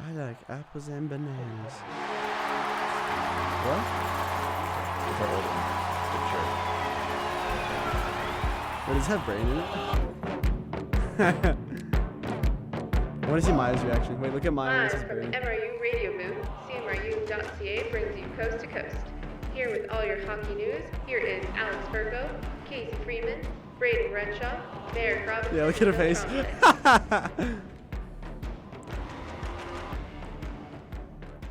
I like apples and bananas. What? It's our old one. What does it have brain in it? I want to see Maya's reaction. Wait, look at Maya. Live from the MRU radio booth, CMRU.ca brings you Coast to Coast. Here with all your hockey news, here is Alex Virgo, Casey Freeman, Braden Renshaw, Merrick Robinson. Yeah, look at her face.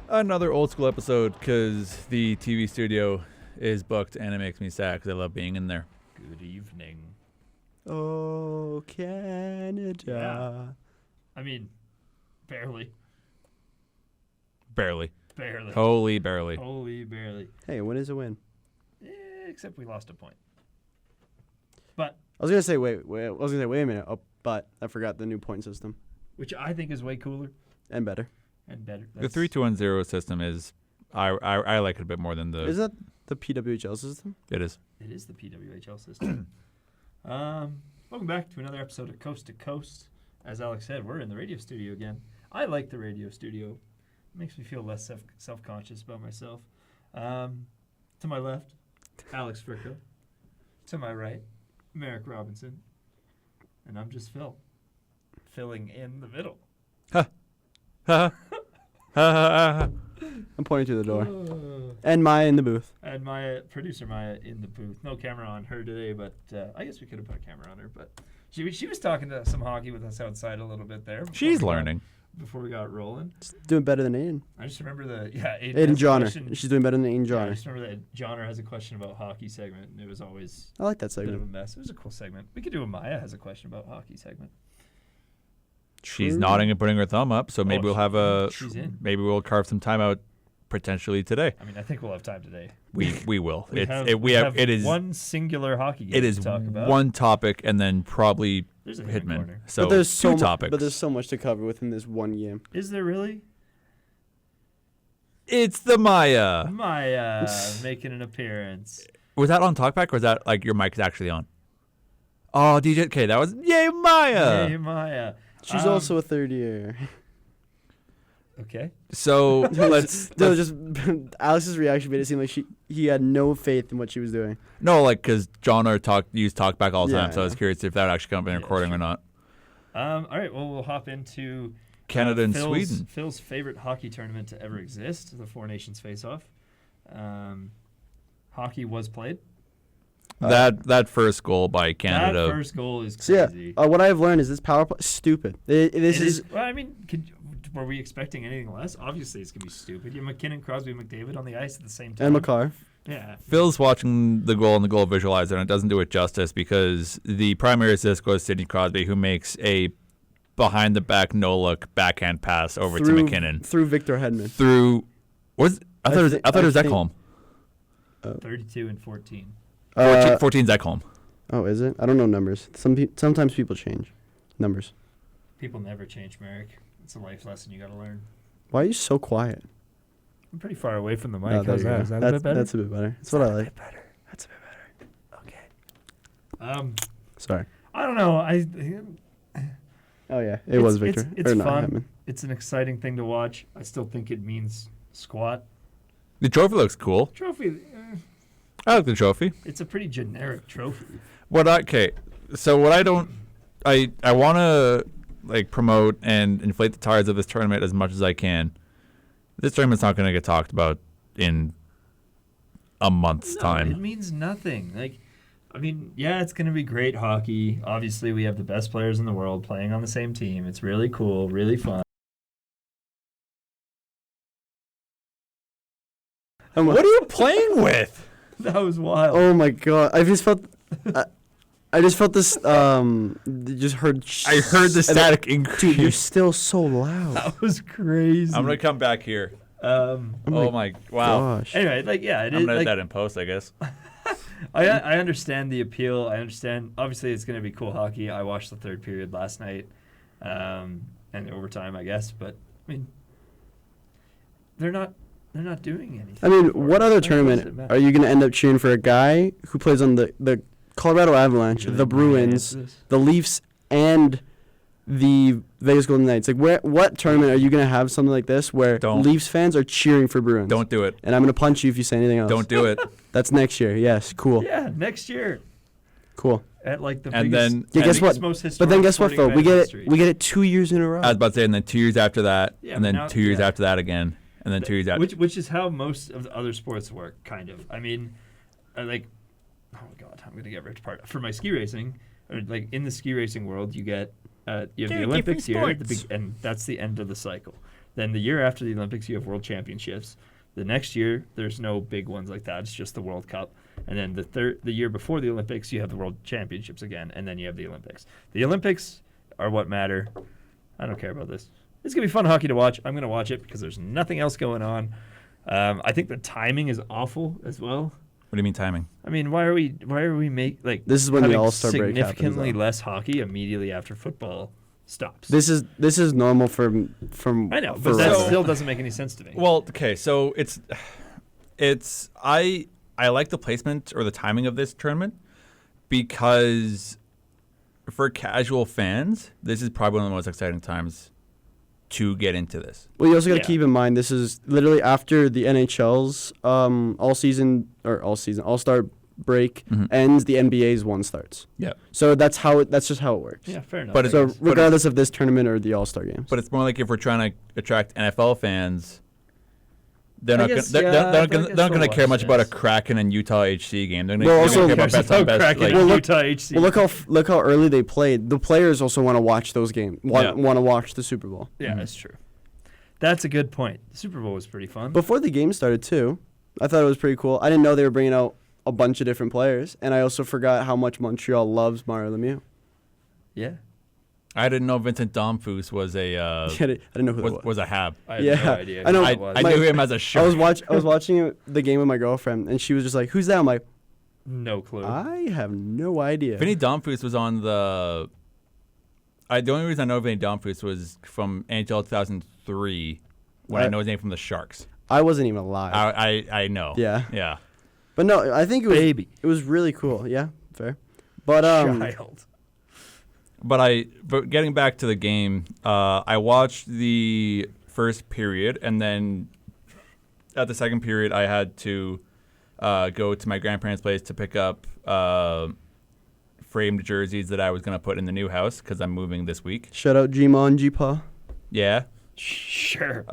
Another old school episode because the TV studio is booked and it makes me sad because I love being in there. Good evening. Oh, Canada. Yeah. I mean, barely. Barely. Barely. Holy barely. Holy barely. Hey, a win is a win. Except we lost a point. But I was gonna say wait a minute. Oh, but I forgot the new point system which I think is way cooler and better. and better. The 3-2-1-0 system is, I like it a bit more than the. Is that the PWHL system? It is. It is the PWHL system. Welcome back to another episode of Coast to Coast. As Alex said, we're in the radio studio again. I like the radio studio. It makes me feel less self-conscious about myself. To my left, Alex Fricko. To my right, Merrick Robinson. And I'm just Phil. Filling in the middle. I'm pointing to the door. And Maya in the booth. And my producer Maya in the booth. No camera on her today, but I guess we could have put a camera on her. But she was talking to some hockey with us outside a little bit there. She's learning. Before we got rolling. She's doing better than Aiden. I just remember Aiden Johnner. She's doing better than Aiden Johnner. I just remember that Johnner has a question about hockey segment, and it was always I like that a bit of segment. a mess. It was a cool segment. We could do a Maya has a question about hockey segment. She's True. nodding and putting her thumb up, so maybe we'll have a. She's in. Maybe we'll carve some time out potentially today. I mean, I think we'll have time today. We will. We It is one singular hockey game It is to talk about. one topic and then probably There's a Hitman Hitman. corner. So but there's two so topics. But there's so much to cover within this one game. Is there really? It's the Maya. Maya making an appearance. Was that on TalkBack or is that like your mic is actually on? Oh, DJ. Okay, that was yay Maya. Hey, Maya. She's also a third year. Okay. So let's Just Alex's reaction made it seem like he had no faith in what she was doing. no, like because John used TalkBack all the time, Yeah, so I was yeah. curious if that would actually come up in Yeah, recording or sure. not. All right. Well, we'll hop into Canada and Phil's, Sweden. Phil's favorite hockey tournament to ever exist, the Four Nations Face-Off. Hockey was played. That first goal by Canada. That first goal is So crazy. yeah, what I've learned is this power play stupid. This It is well, I mean, were we expecting anything less? Obviously, it's gonna be stupid. You have McKinnon, Crosby, McDavid on the ice at the same time. and McCarr. Yeah. Phil's watching the goal and the goal visualizer, and it doesn't do it justice because the primary assist goes to Sidney Crosby, who makes a behind-the-back, no-look backhand pass over to McKinnon. through Victor Hedman. I thought it was Ekholm. 32 and 14. 14's Ekholm. Oh, is it? I don't know numbers. Sometimes people change numbers. People never change, Merrick. It's a life lesson you got to learn. Why are you so quiet? I'm pretty far away from the mic. Oh, there How's you that? go. Is that a bit better? That's a bit better. That's what I like. That's a bit better. Okay. Sorry. I don't know. Oh yeah, it was Victor. It's or not fun. Hedman. It's an exciting thing to watch. I still think it means squat. The trophy looks cool. Trophy. I like the trophy. It's a pretty generic trophy. So what I want to like promote and inflate the tires of this tournament as much as I can. This tournament's not going to get talked about in a month's It time. means nothing. I mean, yeah, it's going to be great hockey. Obviously, we have the best players in the world playing on the same team. It's really cool, really fun. What are you playing with? That was wild. Oh my god! I just felt this. Just heard. I heard the static Dude, you're increase. still so loud. That was crazy. I'm going to come back here. Oh Wow. Gosh. Anyway, it I'm is. going to edit that in post, I guess. I understand the appeal. I understand. Obviously, it's going to be cool hockey. I watched the third period last night, and overtime, I guess. But I mean, they're not doing anything. I mean, for what it. other Why does it tournament matter? are you going to end up cheering for? A guy who plays on the Colorado Avalanche, Really the Bruins, bad at this. the Leafs, and the Vegas Golden Knights. Like, what tournament are you gonna have something like this where Don't. Leafs fans are cheering for Bruins? Don't do it. And I'm gonna punch you if you say anything else. Don't do it. That's next year. Yes, cool, Yeah, next year cool. at like the And biggest, then- Yeah, guess biggest, what? most But historic then guess what, sporting Phil? We event in get history. it. We get it 2 years in a row. I was about to say, and then 2 years after that, Yeah, and then now- 2 years yeah. after that again, and then 2 years after. Which is how most of the other sports work, kind of. I mean, like, oh god, I'm gonna get ripped apart. For my ski racing, or like in the ski racing world, you get you have the Different Olympics here, sports. and that's the end of the cycle. Then the year after the Olympics, you have World Championships. The next year, there's no big ones like that. It's just the World Cup. And then the year before the Olympics, you have the World Championships again, and then you have the Olympics. The Olympics are what matter. I don't care about this. It's gonna be fun hockey to watch. I'm gonna watch it because there's nothing else going on. I think the timing is awful as well. What do you mean timing? I mean, why are we like This is when the having All-Star break happens, significantly though. less hockey immediately after football stops? This is normal from. I know, for but that wrestling. still doesn't make any sense to me. Well, okay, so it's I like the placement or the timing of this tournament because for casual fans, this is probably one of the most exciting times to get into this. Well, you also got to Yeah. keep in mind this is literally after the NHL's All-Star break Mhm. ends, the NBA's one starts. Yeah. So that's just how it works. Yeah, fair enough. But I it's- So guess. regardless of this tournament or the All-Star games. But it's more like if we're trying to attract NFL fans, they're I not guess, they're yeah, not I going guess to we'll care watch much about a this. Kraken and Utah HC game. They're Well, going also- to care about Cares best on about best. Kraken Like, and Well, Utah HC. well, look how early they played. The players also want to watch those games. Yeah. Want to watch the Super Bowl. Yeah, Mhm. that's true. That's a good point. The Super Bowl was pretty fun. Before the game started too, I thought it was pretty cool. I didn't know they were bringing out a bunch of different players, and I also forgot how much Montreal loves Mario Lemieux. Yeah, I didn't know Vincent Domfus was a I didn't know who that was. was a Hab. I have Yeah, no idea. I know. who I, it was. I My- knew him as a I shirt. was watching the game with my girlfriend, and she was just like, "Who's that?" I'm like, No clue. "I have no idea." Vinny Domfus was on the. The only reason I know Vinny Domfus was from NHL 2003 when I know his name from the Sharks. I wasn't even alive. I know. Yeah. Yeah. But no, I think it was Baby. It was really cool. Yeah, fair. But Child. But getting back to the game, I watched the first period, and then at the second period, I had to go to my grandparents' place to pick up framed jerseys that I was going to put in the new house because I'm moving this week. shout out G-Ma and G-Pa. Yeah. Sure.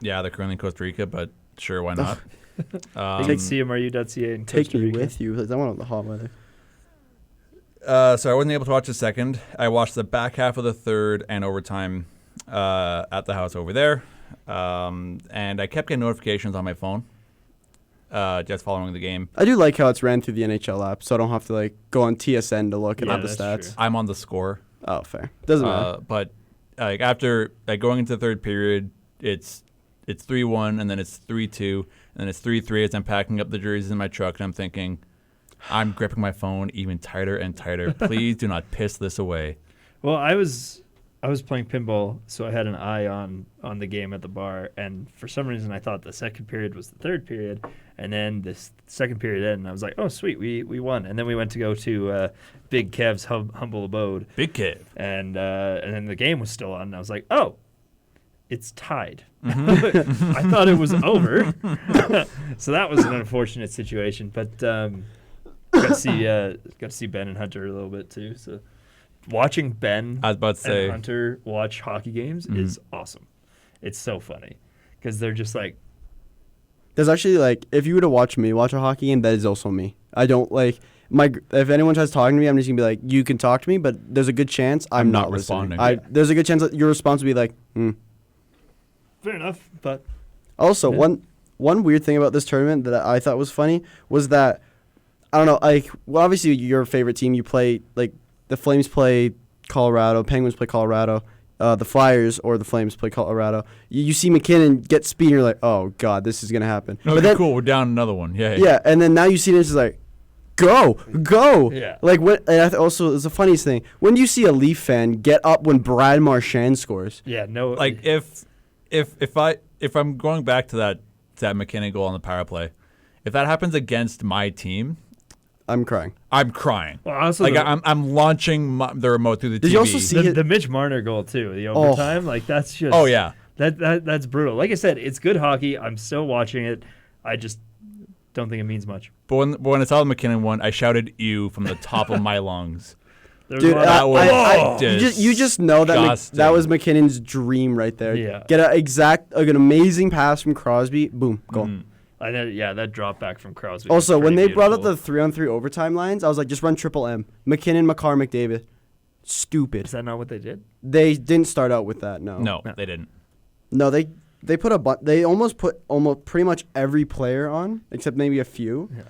Yeah, they're currently in Costa Rica, but sure, why not? Take CMRU.ca and Take Costa me Rica. with you, because I want the hot weather. So I wasn't able to watch the second. I watched the back half of the third and overtime at the house over there. And I kept getting notifications on my phone just following the game. I do like how it's ran through the NHL app, so I don't have to like go on TSN to look at Yeah, all the that's stats. true. I'm on the score. Oh, fair. Doesn't matter. But like after going into the third period, it's 3-1, and then it's 3-2, and then it's 3-3 as I'm packing up the jerseys in my truck, and I'm thinking, I'm gripping my phone even tighter and tighter. Please do not piss this away. Well, I was playing pinball, so I had an eye on the game at the bar, and for some reason I thought the second period was the third period, and then this second period ended, and I was like, oh sweet, we won, and then we went to go to Big Kev's humble abode, Big kid. and then the game was still on, and I was like, oh, it's tied. Mm-hmm. I thought it was over, so that was an unfortunate situation, but got to see Ben and Hunter a little bit too, so. Watching Ben I was about to say, and Hunter watch hockey games Mhm. is awesome. It's so funny because they're just like, There's actually like, if you were to watch me watch a hockey game, that is also me. I don't like if anyone tries talking to me, I'm just gonna be like, you can talk to me, but there's a good chance I'm not not listening. responding. There's a good chance that your response will be like, fair enough, but Also, Yeah. one weird thing about this tournament that I thought was funny was that I don't know, like, well, obviously your favorite team, you play like the Flames play Colorado, Penguins play Colorado, the Flyers or the Flames play Colorado. You see McKinnon get speed, and you're like, oh god, this is gonna happen. okay, But then, cool, we're down another one. Yay. yeah, and then now you see this is like, go. Yeah. Like what? And also, it's the funniest thing when you see a Leaf fan get up when Brad Marchand scores. yeah, no, Like if I'm going back to that McKinnon goal on the power play, if that happens against my team, I'm crying. I'm crying. Well, also Like the, I'm launching the remote through the Did TV. you also see the, it? the Mitch Marner goal too, the overtime, like that's just. Oh yeah. That's brutal. Like I said, it's good hockey. I'm still watching it. I just don't think it means much. But when I saw the McKinnon one, I shouted "ew" from the top of my lungs. There's Dude, a lot of- you just know that that was McKinnon's dream right there. Yeah. Get an amazing pass from Crosby. Boom, goal. that drop back from Crosby. Also, was when pretty they brought up beautiful. the 3-on-3 overtime lines, I was like, just run triple M. McKinnon, McCarr, McDavid. Stupid. Is that not what they did? They didn't start out with that. No. No, they didn't. No, they put they almost put pretty much every player on except maybe a few. Yeah.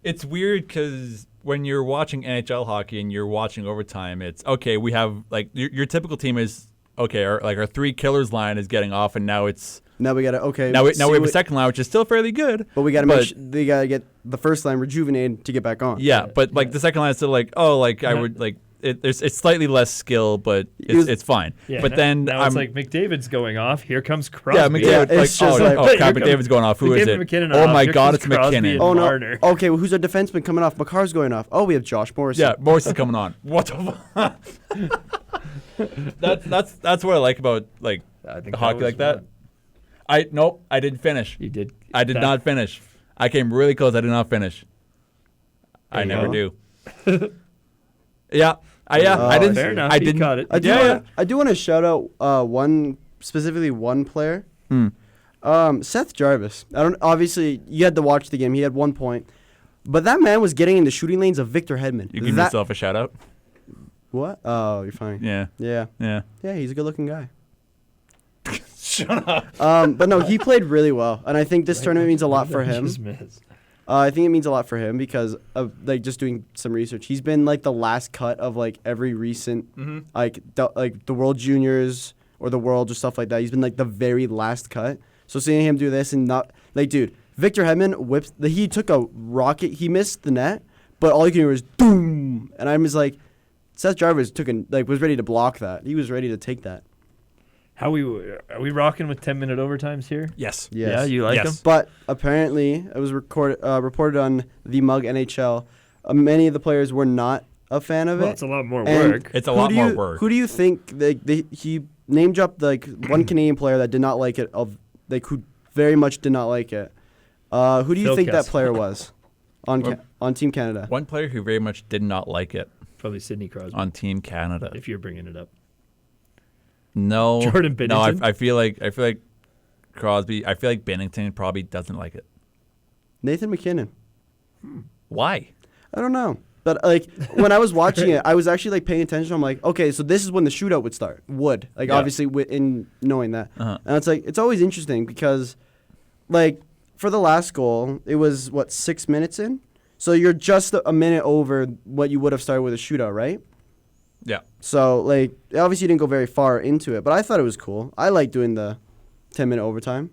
It's weird because when you're watching NHL hockey and you're watching overtime, it's okay. We have like your typical team is okay. Our three killers line is getting off, and now it's Now we gotta now we have a second line, which is still fairly good. but we gotta they gotta get the first line rejuvenated to get back on. Yeah, but like the second line is still like I would like it's slightly less skill, but it's fine. Yeah, but then now I'm it's like McDavid's going off. Here comes Crosby. yeah, McDavid Yeah, like it's just like- oh crap, Here McDavid's going off. Who is McDavid, it? McKinnon Oh off. my Here God, comes it's Crosby McKinnon. and Oh no. Marner. Okay, well, who's our defenseman coming off? McCarr's going off. Oh, we have Josh Morrison. Yeah, Morris is coming on. What the fuck? That's what I like about like I think hockey was like that. one. I didn't finish. You did. I did that. not finish. I came really close. I did not finish. I There you never go. do. Yeah. I didn't. Fair enough. I You didn't. caught it. I do want to shout out one player. Seth Jarvis. Obviously you had to watch the game. He had 1 point. But that man was getting into shooting lanes of Victor Hedman. You give yourself a shout out. What? Oh, you're fine. Yeah. Yeah. Yeah. Yeah, he's a good-looking guy. Shut up. But no, he played really well, and I think this tournament means a lot for him. Just missed. I think it means a lot for him because of like just doing some research. He's been like the last cut of like every recent like the World Juniors or the World or stuff like that. He's been like the very last cut. So seeing him do this and not like, dude, Victor Hedman he took a rocket. He missed the net, but all you can hear was boom, and I'm just like, Seth Jarvis was ready to block that. He was ready to take that. Are we rocking with 10-minute overtimes here? Yes. Yes. Yeah, you like Yes. them? But apparently, it was reported on the Mug NHL. Many of the players were not a fan of Well, it. it's a lot more And work. It's a lot more work. Who do you think he name dropped like one Canadian player that did not like it who very much did not like it? Who do you Phil think that Kessel. player was on Team Canada? One player who very much did not like it Probably Sidney Crosby, on Team Canada. if you're bringing it up. No. Jordan No, Binnington? I feel like Crosby. I feel like Binnington probably doesn't like it. Nathan McKinnon. Why? I don't know. But like when I was watching it, I was actually like paying attention. I'm like, okay, so this is when the shootout would start. Yeah. Obviously in knowing that, Uh-huh. and it's like it's always interesting because, like, for the last goal, it was 6 minutes in, so you're just a minute over what you would have started with a shootout, right? Yeah. So like obviously you didn't go very far into it, but I thought it was cool. I like doing the 10-minute overtime.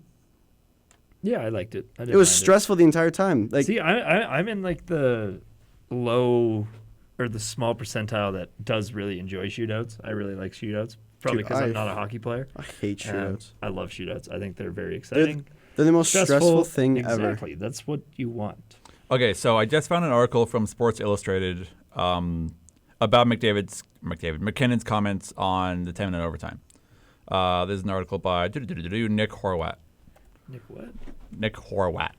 Yeah, I liked it. I didn't It was mind stressful the entire time. Like See, I'm in like the low or the small percentile that does really enjoy shootouts. I really like shootouts, probably Dude, because I'm I- not a hockey player. I hate shootouts. I love shootouts. I think they're very exciting. They're the most stressful thing ever. Exactly. That's what you want. Okay, so I just found an article from Sports Illustrated about McKinnon's comments on the 10-minute overtime. There's an article by Nick Horwat. Nick, what? Nick Horwat.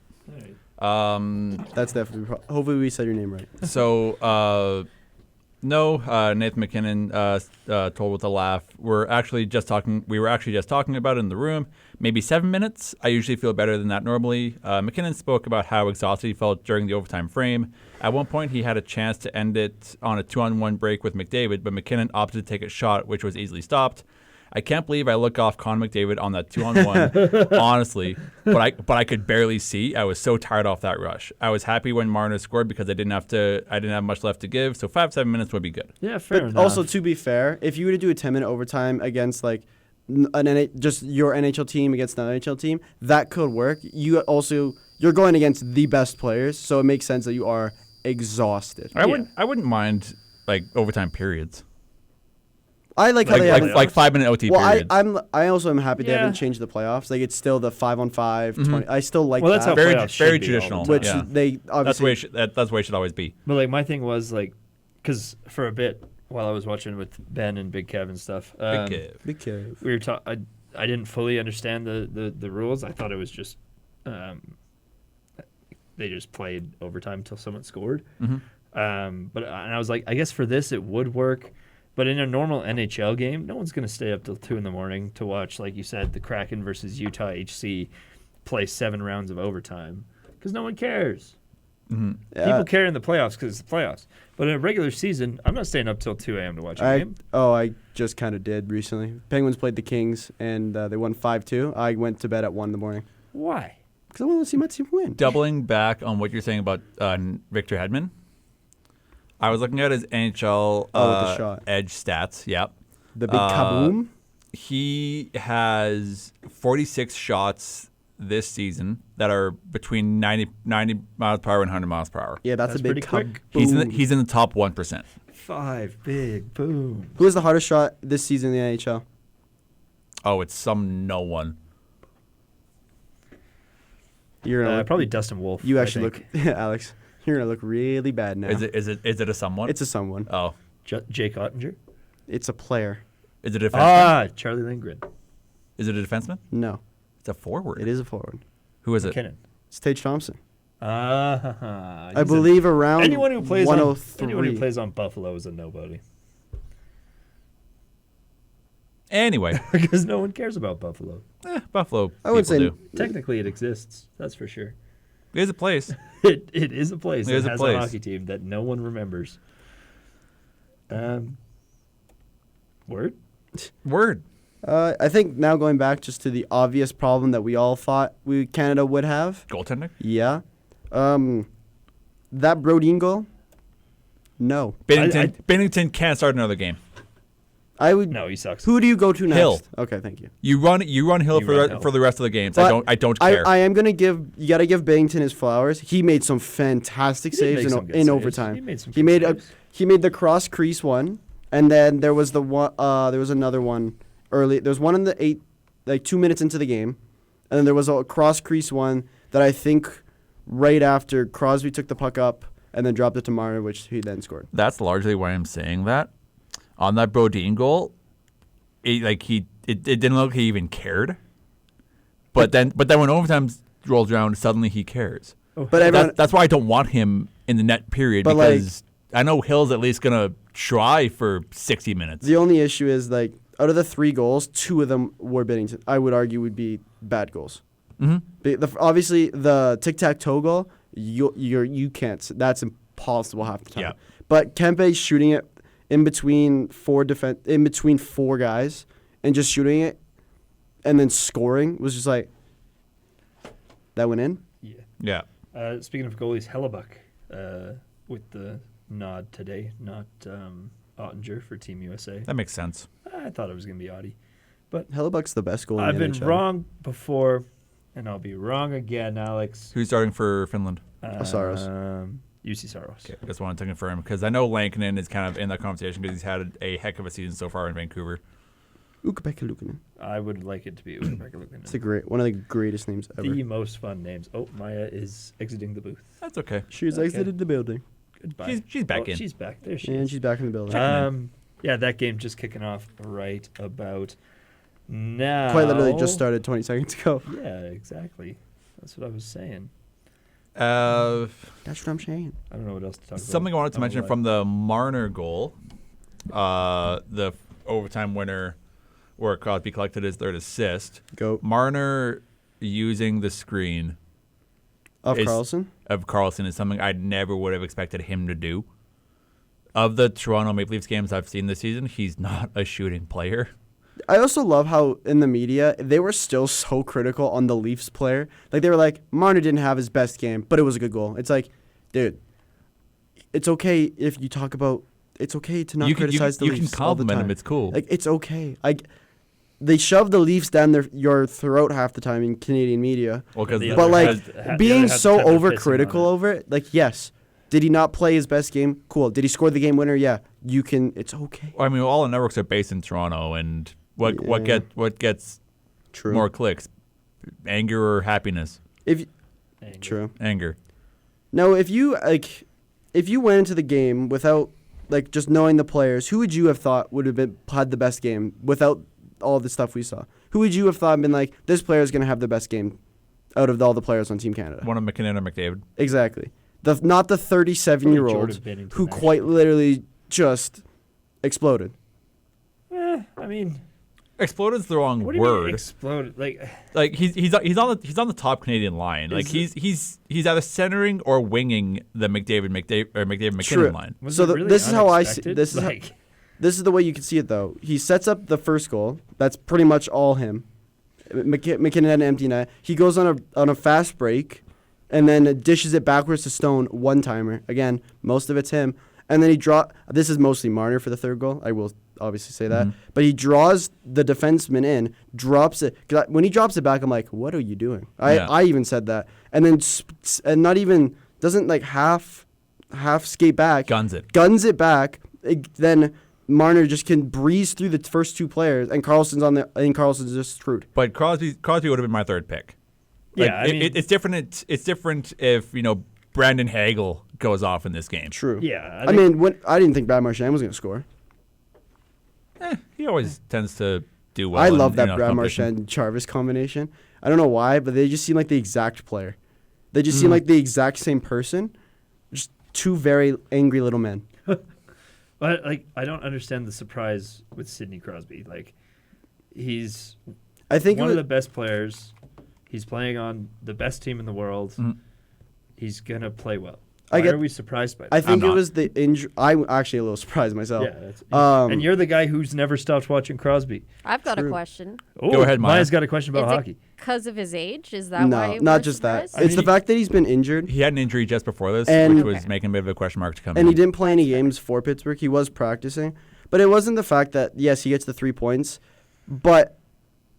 All right. That's definitely. Hopefully we said your name right. So, Nathan McKinnon told with a laugh. We were actually just talking about it in the room. Maybe 7 minutes. I usually feel better than that normally. McKinnon spoke about how exhausted he felt during the overtime frame. At one point, he had a chance to end it on a 2-on-1 break with McDavid, but McKinnon opted to take a shot, which was easily stopped. I can't believe I look off Connor McDavid on that 2-on-1, honestly. But I could barely see. I was so tired off that rush. I was happy when Marner scored because I didn't have much left to give. So 5-7 minutes would be good. Yeah, fair But enough. also, to be fair, if you were to do a 10-minute overtime against like just your NHL team against the NHL team, that could work. You're going against the best players, so it makes sense that you are exhausted. I wouldn't mind like overtime periods. I like how they haven't. like 5-minute OT Well, periods. I also am happy they Yeah. haven't changed the playoffs. Like it's still the 5-on-5, 20. I still like Well, that. that's how very playoffs should very be all the traditional. time. which yeah. they That's the obviously. way that's the way it should always be. But like my thing was like, because for a bit while I was watching with Ben and Big Kev and stuff, Big Cave. we were I didn't fully understand the rules. I thought it was just they just played overtime until someone scored. Mhm. And I was like, I guess for this it would work, but in a normal NHL game, no one's going to stay up till 2 a.m. to watch, like you said, the Kraken versus Utah HC play 7 rounds of overtime because no one cares. People care in the playoffs because it's the playoffs. But in a regular season, I'm not staying up till 2 a.m. to watch a game. I just kind of did recently. Penguins played the Kings and they won 5-2. I went to bed at 1 in the morning Why? because I wanted to see my team win. Doubling back on what you're saying about Victor Hedman, I was looking at his NHL with the shot. edge stats. Yep. The big kaboom. He has 46 shots this season that are between 90 miles per hour and 100 miles per hour. Yeah, that's a That's big pretty quick. kaboom. He's in the top 1%. 5 big boom. Who has the hardest shot this season in the NHL? Oh, it's some no one. You're gonna look, Probably Dustin Wolf. You I actually think. look, Alex. You're gonna look really bad now. Is it a someone? It's a someone. Oh, Jake Ottinger. It's a player. is it a defenseman? Charlie Lindgren. Is it a defenseman? No, It's a forward. it is a forward. Who is it? McKinnon. It's Tage Thompson. I believe around anyone who plays 103. anyone who plays on Buffalo is a nobody Anyway, because no one cares about Buffalo. Buffalo. I would people say do. Technically, it exists. That's for sure. It is a place. It is a place It that is a has place. a hockey team that no one remembers. Word. Word. I think now going back just to the obvious problem that we all thought Canada would have. Goaltender. Yeah. That Brodin goal? No. Bennington can't start another game. I would. No, he sucks. Who do you go to next? Hill. Okay, thank you. You run Hill You run Hill. for the rest of the games. But I don't care. I am gonna give. You gotta give Bennington his flowers. He made some fantastic He did saves make some good in saves. overtime. He made some He good made saves. he made the cross crease one, and then there was the one. There was another one early. There was one in the 2 minutes into the game, and then there was a cross crease one that I think right after Crosby took the puck up and then dropped it to Marner, which he then scored. That's largely why I'm saying that. On that Brodin goal, it didn't look like he even cared. But then when overtime rolls around, suddenly he cares. But everyone, That's why I don't want him in the net period, But, because I know Hill's at least gonna try for 60 minutes. the only issue is like out of the 3 goals, 2 of them were Bennington. I would argue would be bad goals. Mm-hmm. Obviously, the tic-tac-toe goal, you can't. That's impossible half the time. Yeah. But Kempe shooting it in between 4 guys and just shooting it and then scoring was just like that went in. Yeah. Speaking of goalies, Hellebuck with the nod today, not Ottinger for Team USA. That makes sense. I thought it was going to be Audie. Hellebuck's the best goal I've in the been NHL. wrong before, and I'll be wrong again, Alex. Who's starting for Finland? Saros. UC Saros. Okay, just wanted to confirm, because I know Lankinen is kind of in that conversation because he's had a heck of a season so far in Vancouver. Ukko-Pekka Luukkonen. I would like it to be It's one of the greatest names ever. the most fun names. Oh, Maya is exiting the booth. That's okay. She's Okay. exited the building. Goodbye. She's back in. She's back. There she And is. she's back in the building. Yeah, that game just kicking off right about now. Quite literally just started 20 seconds ago. Yeah, exactly. That's what I was saying. That's what I'm saying. I don't know what else to talk about. Something I wanted to mention from the Marner goal, the overtime winner, where Crosby collected his 3rd assist. Go. Marner using the screen Of is- Carlson? of Carlson is something I never would have expected him to do. Of the Toronto Maple Leafs games I've seen this season, he's not a shooting player. I also love how in the media they were still so critical on the Leafs player. Like they were like, Marner didn't have his best game, but it was a good goal. It's like, dude, it's okay if you talk about. It's okay to not criticize the you Leafs can all the compliment time. him. It's cool. Like it's okay. They shove the Leafs down your throat half the time in Canadian media. Well, because The But other like has- the other being has so time to piss him overcritical on it. over it, like yes, Did he not play his best game? Cool. Did he score the game winner? Yeah. You can. It's okay. I mean, all the networks are based in Toronto, and what gets True. more clicks, anger or happiness? True. Anger. No, if you went into the game without just knowing the players, who would you have thought would have had the best game without all the stuff we saw? Who would you have thought been like, this player is going to have the best game out of all the players on Team Canada? One of McKinnon or McDavid. Exactly. Not the 37-year-old who quite literally just exploded. I mean, exploded is the wrong what do you mean word. Exploded, like he's on the top Canadian line. Like he's either centering or winging the McDavid McKinnon line. So this is how I see. This is the way you can see it though. He sets up the first goal. That's pretty much all him. McKinnon had an empty net. He goes on a fast break, and then dishes it backwards to Stone, one-timer. Again, most of it's him. And then this is mostly Marner for the third goal. I will obviously say that. Mm-hmm. But he draws the defenseman in, drops it. Cause when he drops it back, I'm like, what are you doing? I even said that. And then and not even, doesn't half skate back. Guns it back. Then Marner just can breeze through the first two players, and Carlson's just screwed. But Crosby would have been my third pick. Yeah, it's different. It's different if Brandon Hagel goes off in this game. True. Yeah, I didn't think Brad Marchand was going to score. He always tends to do well. I love that Brad Marchand Jarvis combination. I don't know why, but they just seem like the exact player. They just seem like the exact same person. Just two very angry little men. But I don't understand the surprise with Sidney Crosby. He's one of the best players. He's playing on the best team in the world. Mm-hmm. He's gonna play well. Why are we surprised by that? I think it was the injury. I'm actually a little surprised myself. Yeah, and you're the guy who's never stopped watching Crosby. I've got a question. Oh, go ahead, Maya. Maya's got a question about hockey. Because of his age? Is that why? No, not just that. It's the fact that he's been injured. He had an injury just before this, which was making a bit of a question mark to come in. And he didn't play any games for Pittsburgh. He was practicing. But it wasn't the fact that, yes, he gets the 3 points. But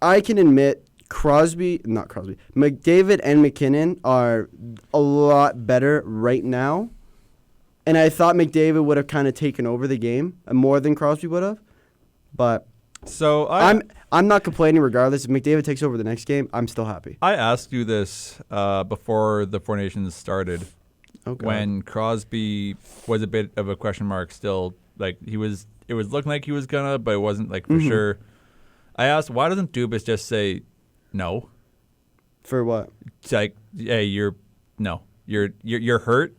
I can admit McDavid and McKinnon are a lot better right now. And I thought McDavid would have kind of taken over the game more than Crosby would have. But so I'm not complaining regardless. If McDavid takes over the next game, I'm still happy. I asked you this before the Four Nations started. Okay. When Crosby was a bit of a question mark still. It was looking like he was gonna, but it wasn't for sure. I asked, why doesn't Dubas just say no? For what? It's like, hey, you're hurt?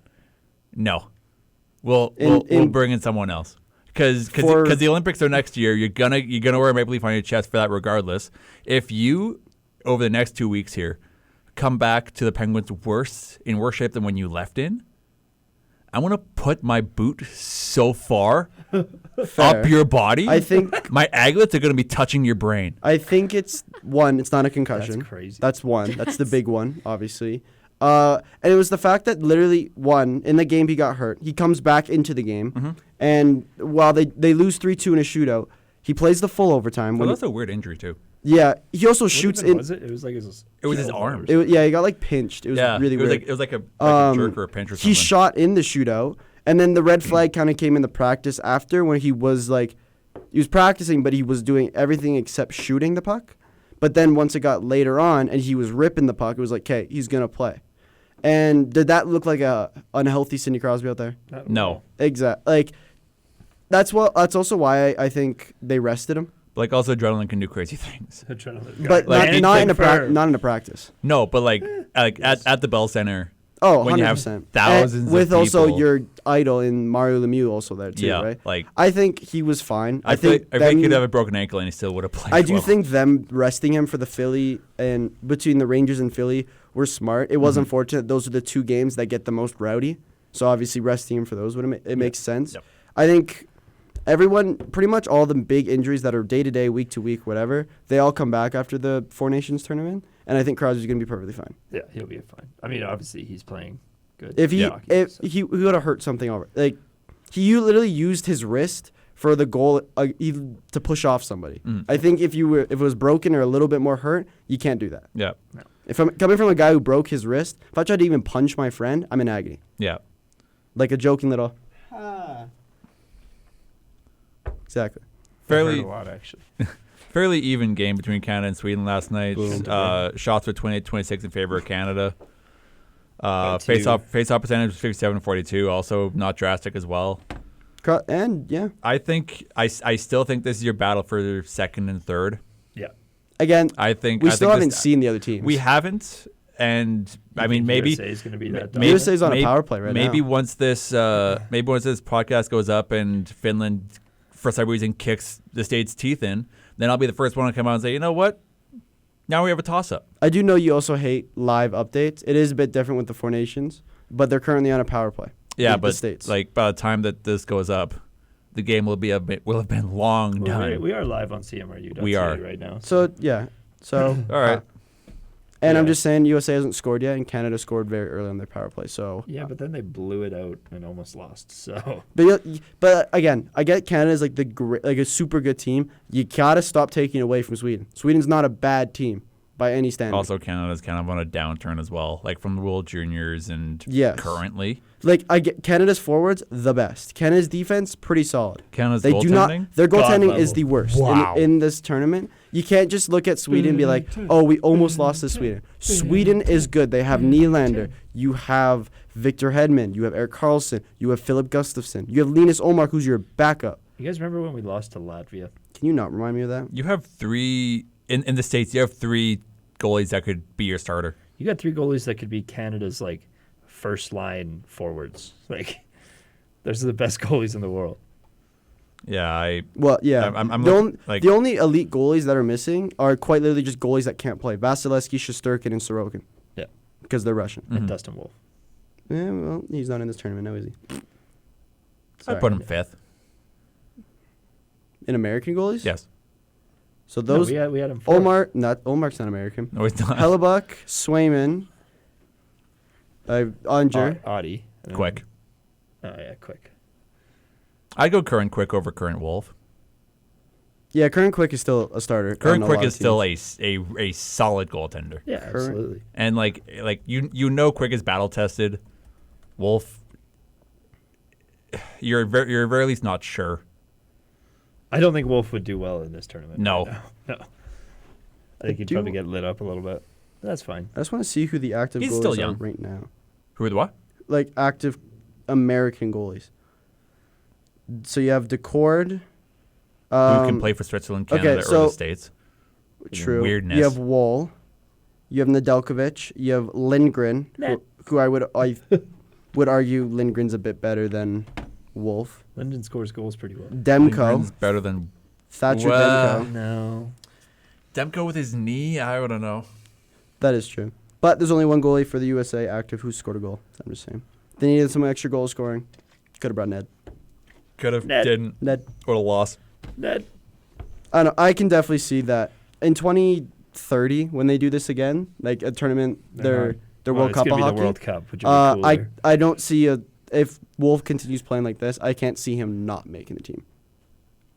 No. We'll bring in someone else. Because the Olympics are next year, you're gonna wear a maple leaf on your chest for that regardless. If you over the next 2 weeks here come back to the Penguins in worse shape than when you left in, I'm gonna put my boot so far up your body. I think my aglets are gonna be touching your brain. I think it's not a concussion. That's crazy. That's one. That's the big one, obviously. And it was the fact that literally, in the game he got hurt. He comes back into the game, and while they lose 3-2 in a shootout, he plays the full overtime. Well, that's a weird injury, too. Yeah, he also shoots in. Was it? It was his arm. He got pinched. It was really weird. It was like a jerk or a pinch or something. He shot in the shootout, and then the red flag kind of came in the practice after when he was practicing, but he was doing everything except shooting the puck. But then once it got later on and he was ripping the puck, it was like, okay, he's gonna play. And did that look like a unhealthy Sidney Crosby out there? No. Exactly. That's also why I think they rested him. Also adrenaline can do crazy things. But not in a practice. No, but at the Bell Center. Oh, when 100%. You have thousands of with people. Also your idol in Mario Lemieux also there too, right? I think he was fine. I think he'd have a broken ankle and he still would have played. I do think them resting him for the Philly and between the Rangers and Philly were smart. It was unfortunate. Those are the two games that get the most rowdy. So obviously resting him for those makes sense. Yep. I think everyone, pretty much all the big injuries that are day to day, week to week, whatever, they all come back after the Four Nations tournament. And I think Crosby's going to be perfectly fine. Yeah, he'll be fine. I mean, obviously he's playing good. If he would have hurt something over, he literally used his wrist for the goal to push off somebody. I think if it was broken or a little bit more hurt, you can't do that. Yeah. No. If I'm coming from a guy who broke his wrist, if I tried to even punch my friend, I'm in agony. Yeah. like a joking little. Ha. Exactly. I heard Fairly a lot, actually. fairly even game between Canada and Sweden last night. Boom. Shots were 28-26 in favor of Canada. By Face two. off percentage was 57-42, also not drastic as well. And yeah, I think I still think this is your battle for second and third. Yeah. again, I think we I still think haven't this- seen the other teams. We haven't, and I mean maybe USA is going to be that. maybe- USA's on a maybe- power play right maybe now. once this podcast goes up and Finland for some reason kicks the state's teeth in, then I'll be the first one to come out and say, you know what? Now we have a toss up. I do know you also hate live updates. It is a bit different with the Four Nations, but they're currently on a power play. Yeah, the but states. like by the time that this goes up, the game will have been long done. We are live on CMRU.ca We are. right now. So yeah, so All right. and I'm Yeah. just saying USA hasn't scored yet, and Canada scored very early on their power play. So Yeah, but then they blew it out and almost lost. So but again, I get Canada's like like a super good team. You gotta stop taking away from Sweden. Sweden's not a bad team by any standard. Also, Canada's kind of on a downturn as well, like from the World Juniors and Yes. currently. Like I get Canada's forwards the best. Canada's defense pretty solid. Canada's They do not. goaltending? Their God goaltending is level. the worst Wow. in this tournament. You can't just look at Sweden and be like, "Oh, we almost lost to Sweden." Sweden is good. They have Nylander. You have Victor Hedman. You have Erik Karlsson. You have Philip Gustafsson. You have Linus Olmark, who's your backup. you guys remember when we lost to Latvia? Can you not remind me of that? You have three in the States. You have three goalies that could be your starter. You got three goalies that could be Canada's like first line forwards. Like those are the best goalies in the world. Yeah, Well, yeah. I'm the, look- only, like- the only elite goalies that are missing are quite literally just goalies that can't play. Vasilevsky, Shesterkin, and Sorokin. Yeah. Because they're Russian. Mhm. And Dustin Wolf. Yeah, well, he's not in this tournament now, is he? I Sorry. put him fifth. In American goalies? Yes. So those we had him fourth. Omar's not American. No, he's not. Hellebuck, Swayman, Unger. Audie. Quick. Oh yeah, quick. I'd go current quick over current Wolf. Yeah, Curran Quick is still a starter. Current on a quick lot is of still teams. a solid goaltender. Yeah, absolutely. And like you know Quick is battle tested. Wolf, you're at very least not sure. I don't think Wolf would do well in this tournament. No. right now. No. I think he'd do- probably get lit up a little bit. That's fine. I just want to see who the active He's goalies still are young. right now. Who are the what? Like active American goalies. So you have Decord. Who can play for Switzerland, Canada, or so- the States? True. Weirdness. You have Woll. You have Nedeljkovic. You have Lindgren, who I would argue Lindgren's a bit better than Wolf. Linden scores goals pretty well. Demko, Lindgren's better than Thatcher Well- Demko. No. Demko with his knee. I don't know. That is true. But there's only one goalie for the USA active who scored a goal. I'm just saying. They needed some extra goal scoring. Could have brought Ned. Could have, Ned. didn't, Ned. or a loss. Ned. I don't know. I can definitely see that in 2030 when they do this again, like a tournament, their World it's Cup gonna of be hockey. the World Cup, which would be cooler. I don't see if Wolf continues playing like this, I can't see him not making the team.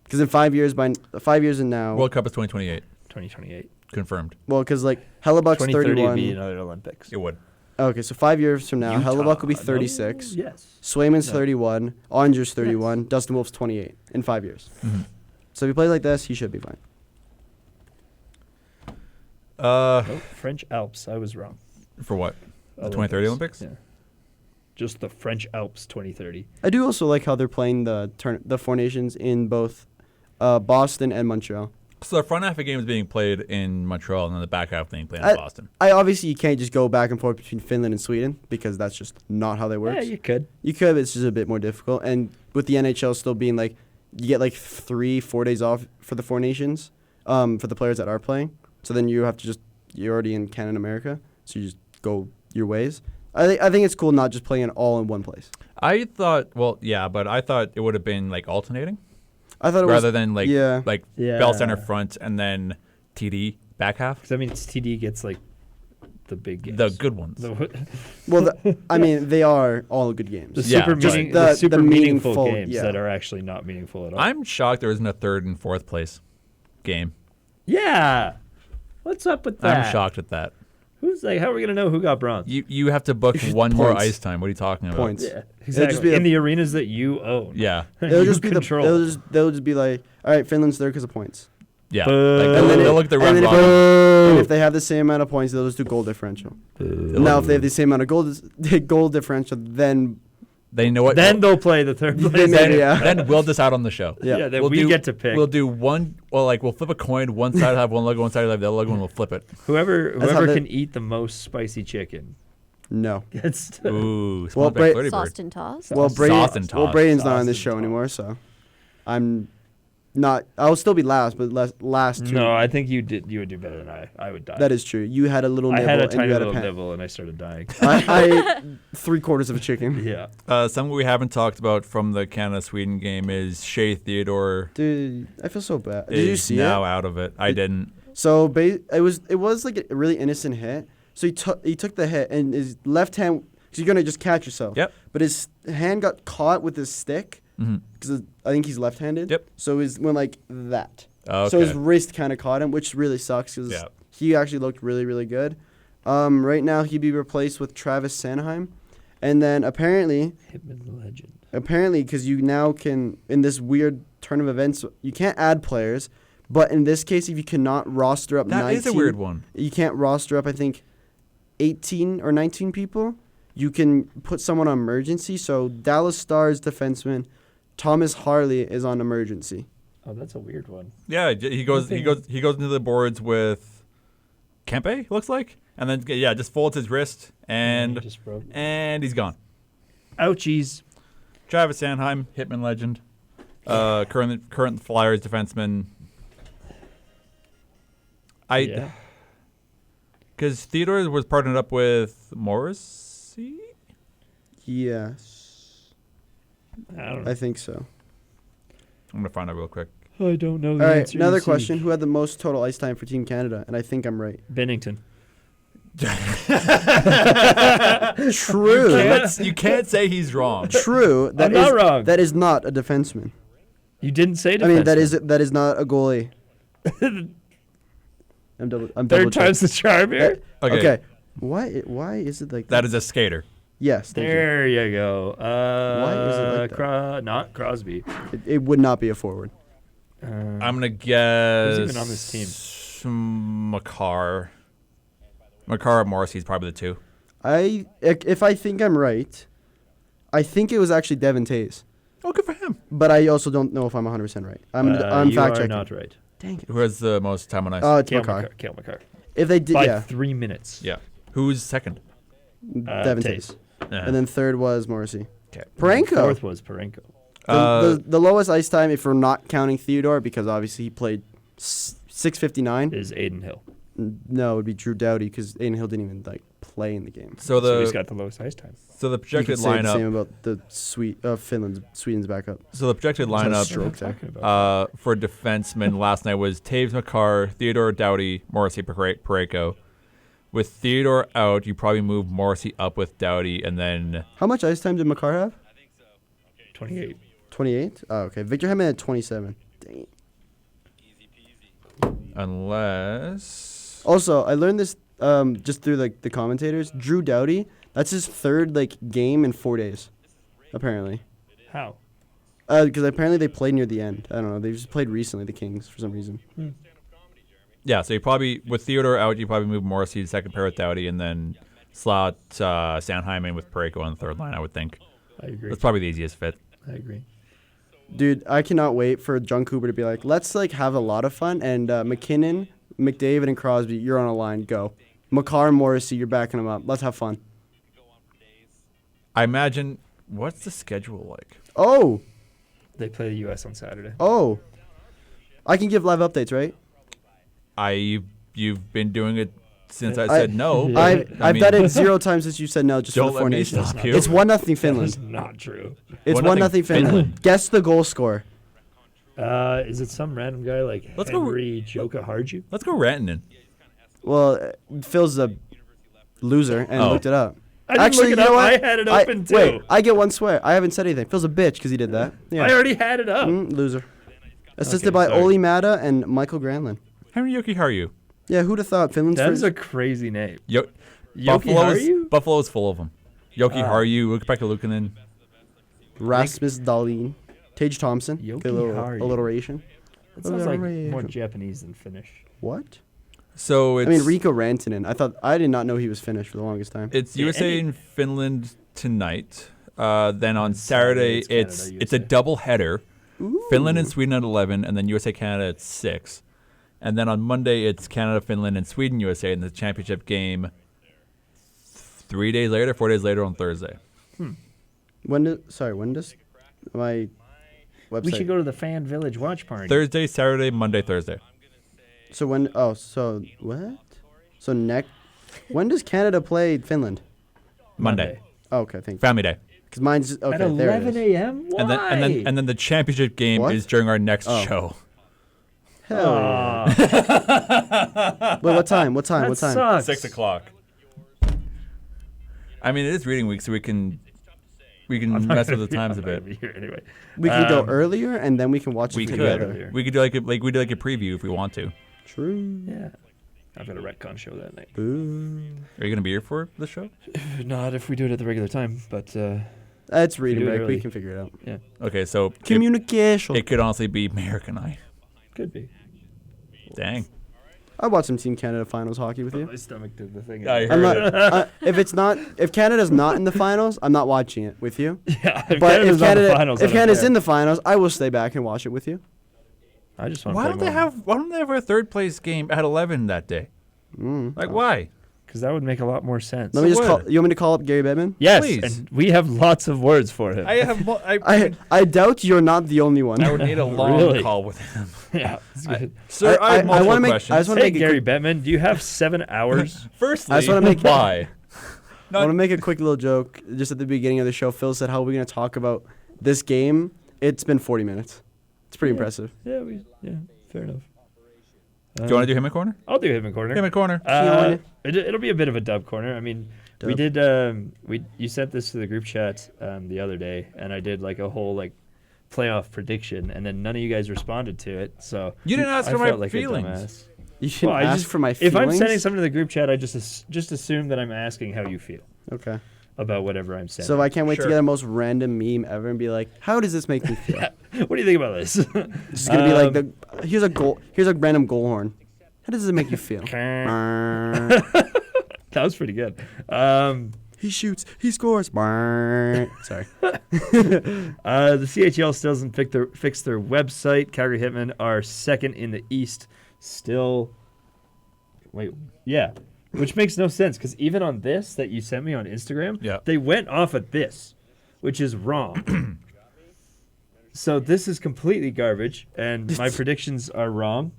Because in 5 years, and now, World Cup is 2028. 2028. Confirmed. well, because like Hellebuck's 2030 would 31. be another Olympics. It would. Okay, so 5 years from now, Utah, Hellebuck will be no? 36. Yes. Swayman's No. 31. Onger's 31. Dustin Wolf's 28 in 5 years. Mm-hmm. So if he plays like this, he should be fine. Nope, French Alps. I was wrong. For what? The 2030 Olympics? Yeah. Just the French Alps 2030. I do also like how they're playing the Four Nations in both Boston and Montreal. So the front half of the game is being played in Montreal, and then the back half being played in I- Boston. I obviously you can't just go back and forth between Finland and Sweden because that's just not how they work. Yeah, you could. You could, but it's just a bit more difficult. And with the NHL still being like, you get like 3-4 days off for the Four Nations, for the players that are playing. So then you have to you're already in Canada and America, so you just go your ways. I think it's cool not just playing it all in one place. I thought, well, yeah, but I thought it would have been like alternating I thought it rather was than like yeah. belt center front and then TD back half. Because I mean, TD gets like the big games. The good ones. Well, I mean, they are all good games. The Yeah, super, just meaning, the- the super the meaningful, meaningful, games yeah. that are actually not meaningful at all. I'm shocked there isn't a third and fourth place game. Yeah. What's up with that? I'm shocked at that. Who's like? How are we gonna know who got bronze? You have to book one more Points. ice time. What are you talking about? Points. Yeah, just exactly. be In the- the arenas that you own. Yeah. It'll You just be control. they'll just be like, all right, Finland's third because of points. Yeah. Boo. Like, And then they'll look at the and run then if, robin. and if they have the same amount of points, they'll just do goal differential. Now, if they have the same amount of goal differential, then They know what. Then they'll play the third place. Then- yeah. Then we'll decide on the show. yeah. Then we get to pick. We'll do one. Well, like we'll flip a coin. One side will have one logo. One side will have the other logo, and we'll flip it. Whoever That's how they- can eat the most spicy chicken No. gets to. Ooh, Well, sponsored by Bra- Flirty Sauced Bird. and tossed. Well, Sauce and well, toss. Braden's not on Sauce this and show toss. anymore, so I'm not. I'll still be last, but last two. No, I think you would do better than I would die. That is true. You had a little I nibble had a and tiny you had little a pen. nibble and I started dying. I ate 3/4 of a chicken. Yeah. Something we haven't talked about from the Canada-Sweden game is Shea Theodore Dude, I feel so bad. Did is you see now it? out of it. I didn't. So it was like a really innocent hit. So he took the hit and his left hand, because you're gonna just catch yourself. Yep. But his hand got caught with his stick Mm-hmm. because I think he's left-handed. Yep. So it went like that. Okay. So his wrist kind of caught him, which really sucks because Yeah. he actually looked really, really good. Right now he'd be replaced with Travis Sanheim, and then apparently, Hitman legend. because you now can, in this weird turn of events, you can't add players, but in this case, if you cannot roster up That 19, is a weird one. you can't roster up, I think, 18 or 19 people. You can put someone on emergency. So Dallas Stars defenseman Thomas Harley is on emergency. Oh, that's a weird one. Yeah, he goes into the boards with Kempe, looks like, and then just folds his wrist He and just broke. he's gone. Ouchies. Travis Sanheim, Hitman legend, current Flyers defenseman. Yeah. Because Theodore was partnered up with Morrissey. Yes, I don't know. I think so. I'm gonna find out real quick. I don't know. All right, another question. Who had the most total ice time for Team Canada? And I think I'm right. Bennington. True. You can't say he's wrong. True. I'm not wrong. That is not a defenseman. You didn't say defenseman. I mean, that is not a goalie. I'm double Third checking. time's the charm here. Okay. Why is it like That is a skater. Yes. Thank you. There you go. Why is it like that? Not Crosby. It would not be a forward. I'm gonna guess. Who's even on this team? Makar or Morrissey's probably the two. If I think I'm right, I think it was actually Devin Tays. Oh, good for him. But I also don't know if I'm 100% right. I'm you fact are checking. not right. Dang it. Who has the most time on ice? Oh, it's Cale Makar. McCarr. If they did, By yeah, 3 minutes. yeah. Who's second? Devin Tays. Tays. And then third was Morrissey. Okay. Parenko. Fourth was Parenko. The lowest ice time, if we're not counting Theodore, because obviously he played 6:59. Is Aiden Hill. No, it would be Drew Doughty because Aiden Hill didn't even play in the game. So So he's the got the lowest ice time. You projected could say the same lineup. about the Sweden's backup. So the projected Just had a lineup stroke there. Talking about. for defensemen last night was Taves, Makar, Theodore, Doughty, Morrissey, Pareko. With Theodore out, you probably move Morrissey up with Doughty, and then How much ice time did Makar have? 28. 28. Oh, okay. Victor Hedman had 27. Dang. unless Also, I learned this just through the commentators. Drew Doughty, that's his third game in 4 days, apparently. How? Because apparently they played near the end. I don't know. They just played recently, the Kings, for some reason. yeah. So you probably with Theodore out, you probably move Morrissey to second pair with Doughty, and then slot Sanheim in with Pareko on the third line. I would think I agree. that's probably the easiest fit. I agree. Dude, I cannot wait for John Cooper to be like, let's have a lot of fun. And McKinnon, McDavid, and Crosby, you're on a line. Go. Makar and Morrissey, you're backing them up. Let's have fun. I imagine. What's the schedule like? Oh. They play the U.S. on Saturday. Oh. I can give live updates, right? You've been doing it since I said no. Yeah. but, I've mean, done it 0 times since you said no, just for Don't the let Four me Nations. stop you. It's 1-0 That's Finland. not true. It's 1-0 1-0 Finland. Guess the goal score. Is it some random guy like Let's go- Henry Joka Harju? Let's go Rantanen. Well, Phil's a loser and Oh. looked it up. I didn't Actually, look it you up. know what? I had it open too. Wait, I get one swear. I haven't said anything. Phil's a bitch because he did that. Yeah. I already had it up. Loser. Assisted Okay, by sorry. Oli Mata and Michael Granlund. Henry Yoki, how are you? Yeah, who'd have thought Finland's That first? is a crazy name. Yo, Yoki Haru? Buffalo's full of them. Yoki Ah. Haru, Pekka Luukkonen. Rasmus Dahlin, Tage Thompson. Yoki Get a little Haru. alliteration. It sounds like more Alliteration. Japanese than Finnish. What? So it's I mean, Rico Rantanen. I did not know he was Finnish for the longest time. it's Yeah, USA any- and Finland tonight. Then on Saturday Saturday, it's Canada, it's a USA. double header. Ooh. Finland and Sweden at 11, and then USA Canada at 6. And then on Monday it's Canada, Finland, and Sweden USA in the championship game. 4 days later on Thursday. When does my website? We should go to the Fan Village watch party. Thursday, Saturday, Monday, Thursday. So when? Oh, so what? So when does Canada play Finland? Monday. Oh, okay, thank you. Family Day. Because mine's just, okay. At There it 11 is. a.m.? Why? And then the championship game What? is during our next Oh. show. Hell Aw, yeah. Wait, what time? What time? that What time? sucks. 6 o'clock. I mean, it is reading week, so we can I'm not mess gonna with the be- times I'm a not gonna bit. be here anyway. We could go Um, earlier and then we can watch We it could. together. earlier. We could do we do like a preview if we want to. True. Yeah. I've got a retcon show that night. Boo. Are you gonna be here for the show? Not if we do it at the regular time, but That's reading do it break. early. We can figure it out. yeah, Okay, so Communication. it could honestly be Merrick and I. could be. Dang. I'll watch some Team Canada finals hockey with you. My stomach did the thing. I I'm heard not. If Canada's not in the finals, I'm not watching it with you. Yeah, if But Canada's if not in the Canada, finals, I if don't Canada's care. in the finals, I will stay back and watch it with you. I just want Why don't they have a third place game at 11 that day? Like why? Because that would make a lot more sense. Let me just would. call. You want me to call up Gary Bettman? Yes, Please. and we have lots of words for him. I doubt you're not the only one. I would need a long Really? call with him. yeah, it's good. Sir, I have multiple wanna make. questions. I just want to Hey, make. Gary A quick, Bettman, do you have 7 hours? Firstly, I just wanna make- why? I want to make a quick little joke. Just at the beginning of the show, Phil said, "How are we going to talk about this game?" It's been 40 minutes. It's pretty impressive. yeah, fair enough. Do you want to do him a corner? I'll do him in corner. Him a corner. It'll be a bit of a dub corner. I mean, we Dub. did. You sent this to the group chat the other day, and I did like a whole like playoff prediction, and then none of you guys responded to it. So You didn't ask I for my felt like a feelings. dumbass. You should Well, I ask just- for my If feelings. I'm sending something to the group chat, I just assume that I'm asking how you feel Okay. about whatever I'm sending. So I can't wait Sure. to get the most random meme ever and be like, "How does this make me feel?" What do you think about this? It's just gonna be like here's a random goal horn. How does it make you feel? That was pretty good. He shoots. He scores. Sorry. The CHL still doesn't fix their website. Calgary Hitmen are second in the East. Still, which makes no sense because even on this that you sent me on Instagram, Yeah. they went off at this, which is wrong. So this is completely garbage, and my predictions are wrong.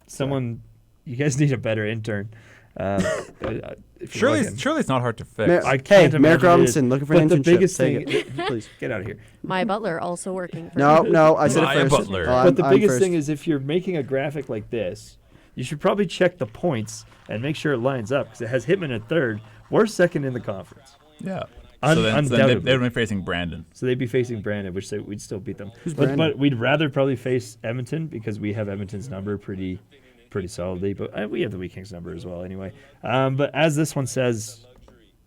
Someone, you guys need a better intern. If you're Surely, looking. surely it's not hard to fix. Mer- I hey, can't Merrick imagine it Robinson is. looking for an But the internship. biggest Take thing- it, please. Get out of here. My butler also working for No, me. no, I said Maya it first. Butler. Oh, But the I'm biggest first. thing is if you're making a graphic like this, you should probably check the points and make sure it lines up because it has Hitman at third. We're second in the conference. Yeah. Un- so then undoubtedly. they would be facing Brandon. So they'd be facing Brandon, which we'd still beat them. Who's But Brandon? we'd rather probably face Edmonton because we have Edmonton's number pretty solidly. But we have the Wheat Kings number as well anyway. But as this one says,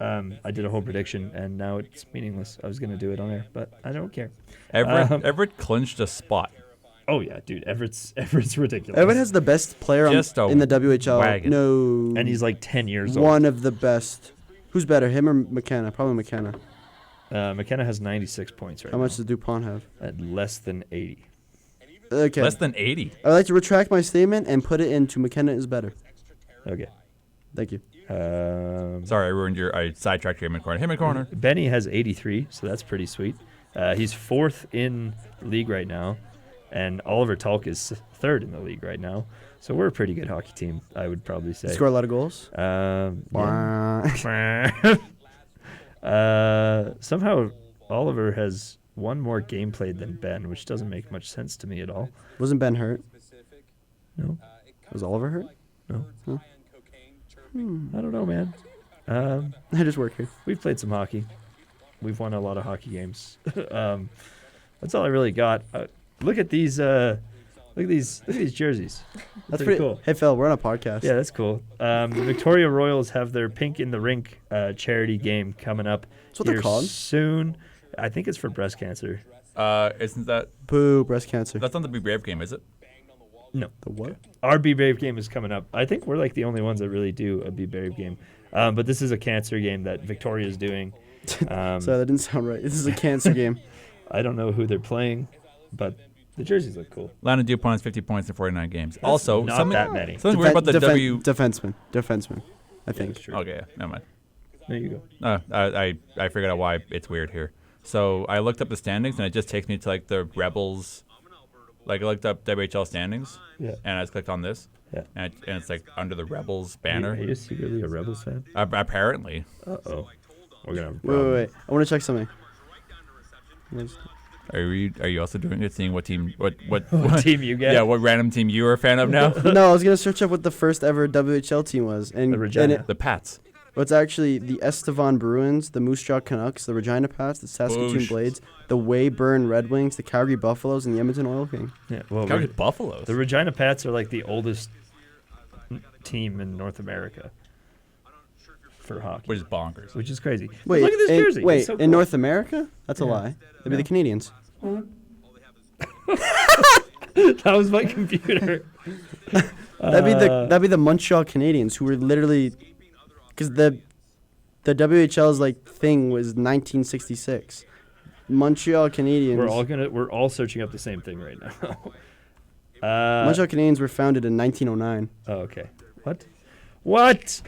I did a whole prediction and now it's meaningless. I was going to do it on air, but I don't care. Everett clinched a spot. Oh, yeah, dude. Everett's ridiculous. Everett has the best player Just a in the WHL. wagon. No. And he's like 10 years old. one of the best. Who's better, him or McKenna? Probably McKenna. McKenna has 96 points right How now. much does Dupont have? At less than 80. Okay. Less than 80. I'd like to retract my statement and put it into McKenna is better. Okay. Thank you. Sorry, I ruined I sidetracked your him in corner. Him in corner. Benny has 83, so that's pretty sweet. He's fourth in the league right now, and Oliver Tulk is third in the league right now. So we're a pretty good hockey team, I would probably say. Score a lot of goals. Yeah. Wah. Somehow Oliver has one more game played than Ben, which doesn't make much sense to me at all. Wasn't Ben hurt? No, Was Oliver hurt? no. Huh? I don't know, man. I just work here. We've played some hockey. We've won a lot of hockey games. That's all I really got. Look at these Look at these jerseys. That's pretty cool. Hey Phil, we're on a podcast. Yeah, that's cool. The Victoria Royals have their Pink in the Rink charity game coming up That's what they're here called? soon. I think it's for breast cancer. Isn't that Boo, breast cancer. that's not the Be Brave game, is it? No. The what? Our Be Brave game is coming up. I think we're like the only ones that really do a Be Brave game. But this is a cancer game that Victoria is doing. Sorry, that didn't sound right. This is a cancer game. I don't know who they're playing, but the jerseys look cool. Landon Dupont's 50 points in 49 games. Also, not something that many. Something weird about the Defenseman, I think. That's true. Okay, yeah, never mind. There you go. I figured out why it's weird here. So I looked up the standings, and it just takes me to like the Rebels. Like I looked up WHL standings, Yeah. and I just clicked on this, Yeah. and it's like under the Rebels Are banner. you secretly a Rebels fan? Apparently, Uh-oh. We're going to have a Wait, problem. wait. I want to check something. are you also doing it? Seeing what team what What team you get? yeah, what random team you are a fan of now? No, I was gonna search up what the first ever WHL team was, and The Regina. The Pats. It's actually the Estevan Bruins, the Moose Jaw Canucks, the Regina Pats, the Saskatoon Boosh. Blades, the Weyburn Red Wings, the Calgary Buffaloes, and the Edmonton Oil King. Yeah, well, Calgary Buffaloes. the Regina Pats are like the oldest team in North America for hockey, Which is bonkers. which is crazy. But Wait, look at this jersey. Wait, It's so in cool. North America? That's a Yeah. lie. That'd be the Canadians. That was my computer. That'd be the Montreal Canadiens, who were literally, because the WHL's like thing was 1966. Montreal Canadiens. We're all searching up the same thing right now. Montreal Canadiens were founded in 1909 Oh, okay. What?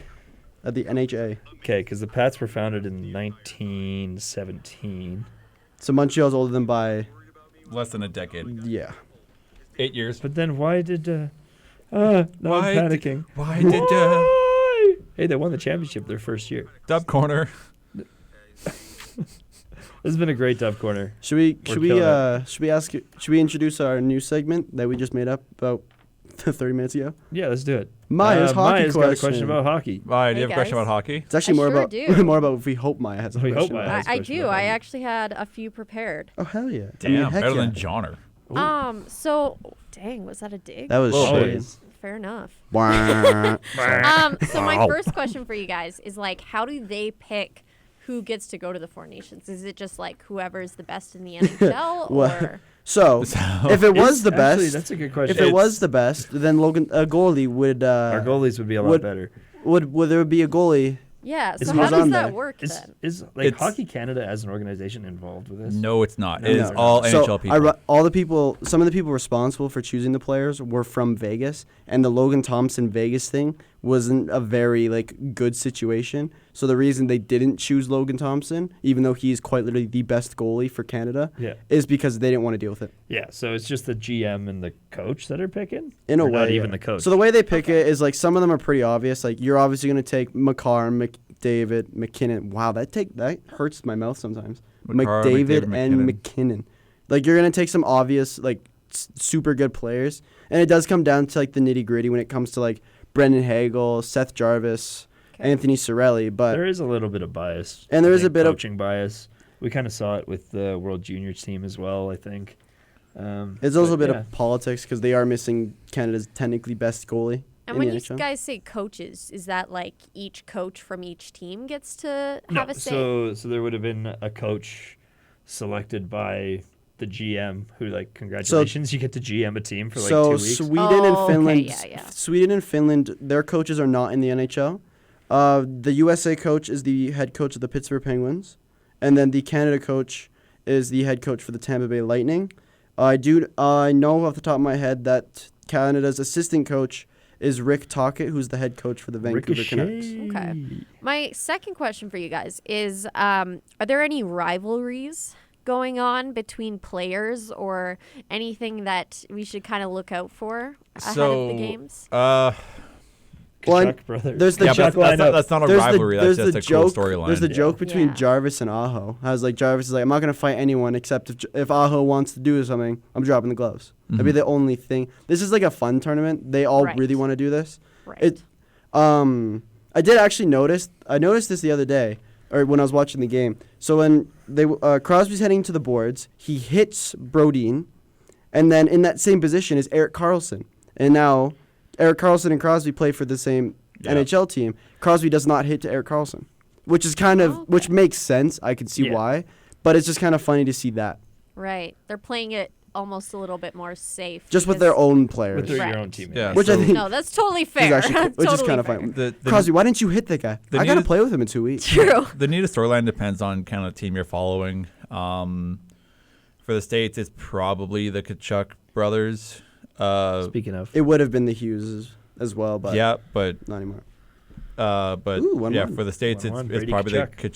at the NHA. Okay, because the Pats were founded in 1917. So Montreal's older than by Less than a decade. yeah. 8 years. But then why did? Now Why I'm did- panicking. Why did Why? Hey, they won the championship their first year. Dub Corner? This has been a great Dub Corner. Should we killing should we introduce our new segment that we just made up about 30 minutes ago? Yeah, let's do it. Maya's hockey Maya's got a question question. about hockey. Why? Do Hey, you have a question guys. about hockey? It's actually I more sure about do. more about if we hope Maya has a We hope question. Maya about has it. a I question do. about I hockey. actually had a few prepared. Oh hell yeah! Damn, heck better yeah. than Johnner. So dang, was that a dig? That was Always. shit. Fair enough. Wah. So my first question for you guys is like, how do they pick who gets to go to the Four Nations? Is it just like whoever's the best in the NHL, Well, or So if it was the Actually, best, that's a good question. if it was the best, then Logan a goalie would. Our goalies would be a lot would- better. Would there would be a goalie? yeah? Is So he how on does there? that work Is then? like It's- Hockey Canada as an organization involved with this? No, it's not. No, It is no. all NHL So people. all the people, some of the people responsible for choosing the players were from Vegas, and the Logan Thompson Vegas thing wasn't a very like good situation. So the reason they didn't choose Logan Thompson, even though he's quite literally the best goalie for Canada, Yeah. is because they didn't want to deal with it. Yeah, so it's just the GM and the coach that are picking? In a Or way, not even yeah. the coach. So the way they pick it is like some of them are pretty obvious. Like you're obviously going to take McCarr, McDavid, McKinnon. Wow, that hurts my mouth sometimes. McCarr, McDavid McDavid, and McKinnon. Like you're going to take some obvious like super good players, and it does come down to like the nitty gritty when it comes to like Brendan Hagel, Seth Jarvis, Okay. Anthony Cirelli. But there is a little bit of bias. And there I is a think, bit of- coaching bias. We kind of saw it with the World Juniors team as well, I think. it's also a but bit yeah. of politics because they are missing Canada's technically best goalie. And in when the you NHL. guys say coaches, is that like each coach from each team gets to No, have a say? so there would have been a coach selected by the GM who like congratulations, you get to GM a team for like 2 weeks. Sweden Oh, and okay, Finland, yeah. Sweden and Finland, their coaches are not in the NHL. The USA coach is the head coach of the Pittsburgh Penguins, and then the Canada coach is the head coach for the Tampa Bay Lightning. I know off the top of my head that Canada's assistant coach is Rick Tocchet, who's the head coach for the Vancouver Canucks. Okay. My second question for you guys is, are there any rivalries going on between players or anything that we should kind of look out for ahead of the games? Well, Kachuk brothers. there's the Yeah, joke but that's not a There's rivalry. there's That's the just a cool joke- storyline. There's the Yeah. joke between Yeah. Jarvis and Aho. How's like Jarvis is like, I'm not gonna fight anyone except if Aho wants to do something, I'm dropping the gloves. That'd be the only thing. This is like a fun tournament. They all Right. really want to do this. Right. It, I did actually notice. I noticed this the other day, or when I was watching the game. So when Crosby's heading to the boards, he hits Brodeen, And then in that same position is Erik Karlsson. And now Erik Karlsson and Crosby play for the same NHL team. Crosby does not hit to Erik Karlsson, which is kind of which makes sense. I can see why, but it's just kind of funny to see that. Right. They're playing it almost a little bit more safe. Just with their own players. With your own team. Yeah. Which I think No, that's totally fair. is actually, which is Totally kind of fair. funny. Crosby, why didn't you hit that guy? I got to play with him in 2 weeks. True. The neatest storyline depends on kind of the team you're following. For the States, it's probably the Tkachuk brothers. Speaking of. It would have been the Hughes as well, but but not anymore. But Ooh, 1-1. for the States, 1-1, it's Brady probably Tkachuk. the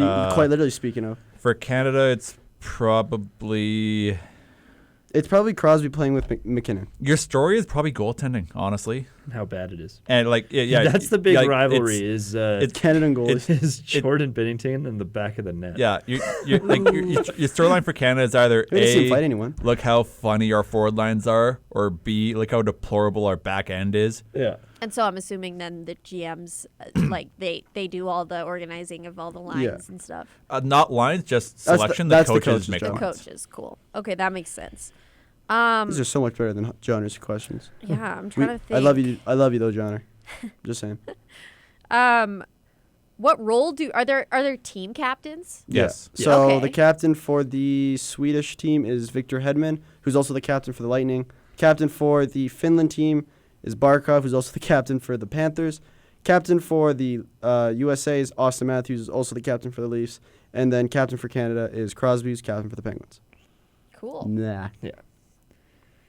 Tkachuk. Quite literally speaking of. For Canada, it's probably It's probably Crosby playing with McKinnon. your story is probably goaltending, honestly. How bad it is. And That's the big like, rivalry it's Canada and goalies. is Jordan Binnington in the back of the net. Yeah, your storyline for Canada is either We haven't seen him fight A, anyone. look how funny our forward lines are, or B, look how deplorable our back end is. Yeah. And so I'm assuming then the GMs, like they do all the organizing of all the lines and stuff. Not lines, just That's selection. that's the coaches coach's make job. the The lines. coaches, cool. Okay, that makes sense. These are so much better than Johnner's questions. Yeah, I'm trying to think. I love you. I love you though, Johnner. Just saying. What role are there team captains? Yes. Yeah. So Okay. the captain for the Swedish team is Victor Hedman, who's also the captain for the Lightning. Captain for the Finland team is Barkov, who's also the captain for the Panthers. Captain for the USA is Austin Matthews, who's also the captain for the Leafs. And then captain for Canada is Crosby, who's captain for the Penguins. Cool. Nah. Yeah.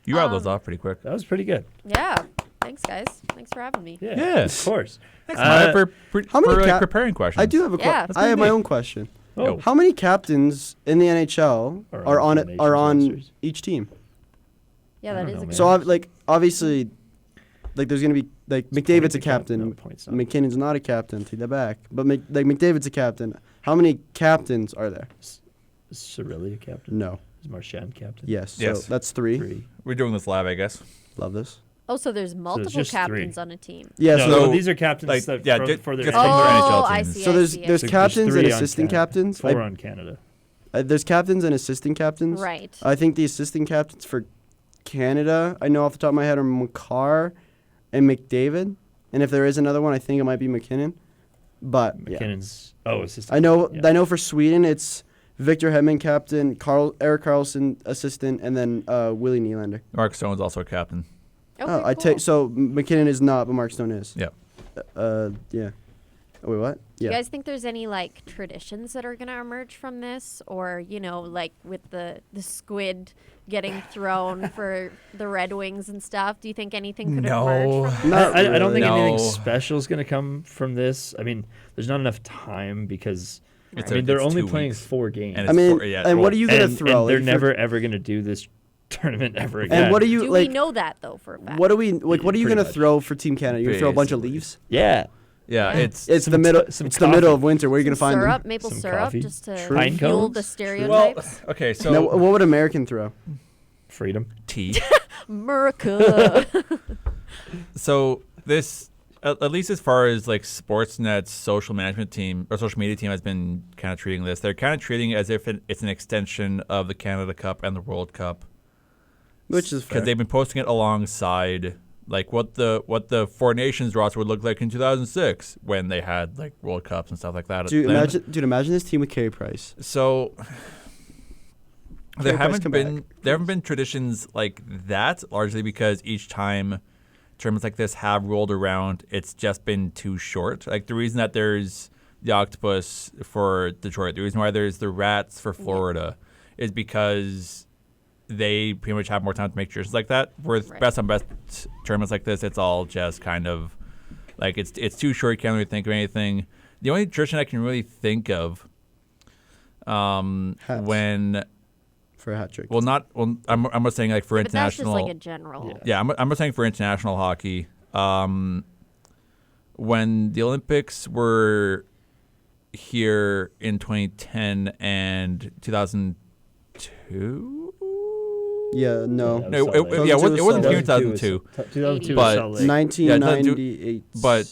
You rattled those off pretty quick. That was pretty good. Yeah. Thanks, guys. Thanks for having me. Yeah. Yes. Of course. Thanks, Maya, for how many preparing questions. I do have a Yeah. question. I have my own question. Oh. How many captains in the NHL are on Nations rosters. each team? Yeah, I that don't is know, a man. good So obviously, there's gonna be McDavid's a captain. No, points not. McKinnon's not a captain. Take that back. But McDavid's a captain. How many captains are there? Is Cirelli a captain? No. Is Marchand captain? Yes. Yes. So that's three. 3. We're doing this live, I guess. Love this. Oh, so there's multiple just captains 3. on a team. Yeah. No, so no, these are captains like, that yeah, for their just teams. from their NHL Oh, I teams. see. so I there's see, I there's see. captains and 3 on assistant Canada. captains. 4 on Canada. There's captains and assistant captains. Right. I think the assistant captains for Canada, I know off the top of my head, are McCarr and McDavid. And if there is another one, I think it might be McKinnon. But yeah. McKinnon's assistant. I know. Yeah. I know for Sweden, it's Victor Hedman, captain, Erik Karlsson, assistant, and then Willie Nylander. Mark Stone's also a captain. Okay, I cool. take so McKinnon is not, but Mark Stone is. Yeah. Yeah. Oh, wait, what? Do Yeah. you guys think there's any like traditions that are gonna emerge from this, or like with the squid getting thrown for the Red Wings and stuff? Do you think anything could emerge from Not I don't think really. anything No. special is going to come from this. I mean, there's not enough time because It's they're it's only 2 playing weeks. 4 games. And I it's mean, yeah, and well, what are you gonna and throw? they're Like, if never ever going to do this tournament ever you're- again. And what are you Do like? we know that though for a fact? What are we like? What are you Pretty gonna much. throw for Team Canada? You gonna throw a bunch of Basically. leaves? Yeah. Yeah, Yeah. it's It's Some the middle. some It's the middle coffee. of winter. Where are you gonna Some find syrup, them? maple Some syrup, coffee. just to Pine fuel cones? the well, stereotypes. okay. So Now, what would American throw? Freedom. tea. America. So this, at least as far as like Sportsnet's social management team or social media team has been kind of treating this, they're kind of treating it as if it's an extension of the Canada Cup and the World Cup, Which is fair. because they've been posting it alongside like what the Four Nations roster would look like in 2006 when they had like World Cups and stuff like that. Dude, then. imagine this team with Carey Price. So there Carey Price, haven't come been back. there haven't been traditions like that, largely because each time tournaments like this have rolled around, it's just been too short. Like the reason that there's the octopus for Detroit, the reason why there's the rats for Florida, is because they pretty much have more time to make traditions like that. Whereas Right. best on best tournaments like this, it's all just kind of like it's too short. You can't really think of anything. The only tradition I can really think of, Hats. when For a hat trick. I'm just saying like for But that's just international. like a general. Yeah, I'm just saying for international hockey. When the Olympics were here in 2010 and 2002. Yeah, no. Yeah. No, Salt Lake. it wasn't here in 2002 2002. was But- Salt Lake. 1998. But I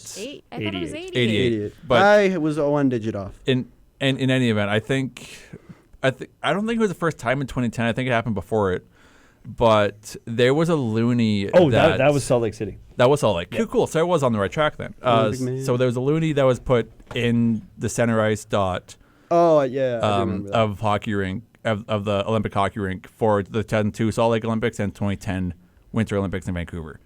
thought it was 88. 88. 88. But I was one digit off. in any event, I don't think it was the first time in 2010. I think it happened before it. but there was a loony. Oh, that was Salt Lake City. That was all like Yeah. cool. So I was on the right track then. Olympic man. So there was a loony that was put in the center ice dot Oh yeah, I do remember that. of hockey rink of the Olympic hockey rink for the 2002 Salt Lake Olympics and 2010 Winter Olympics in Vancouver.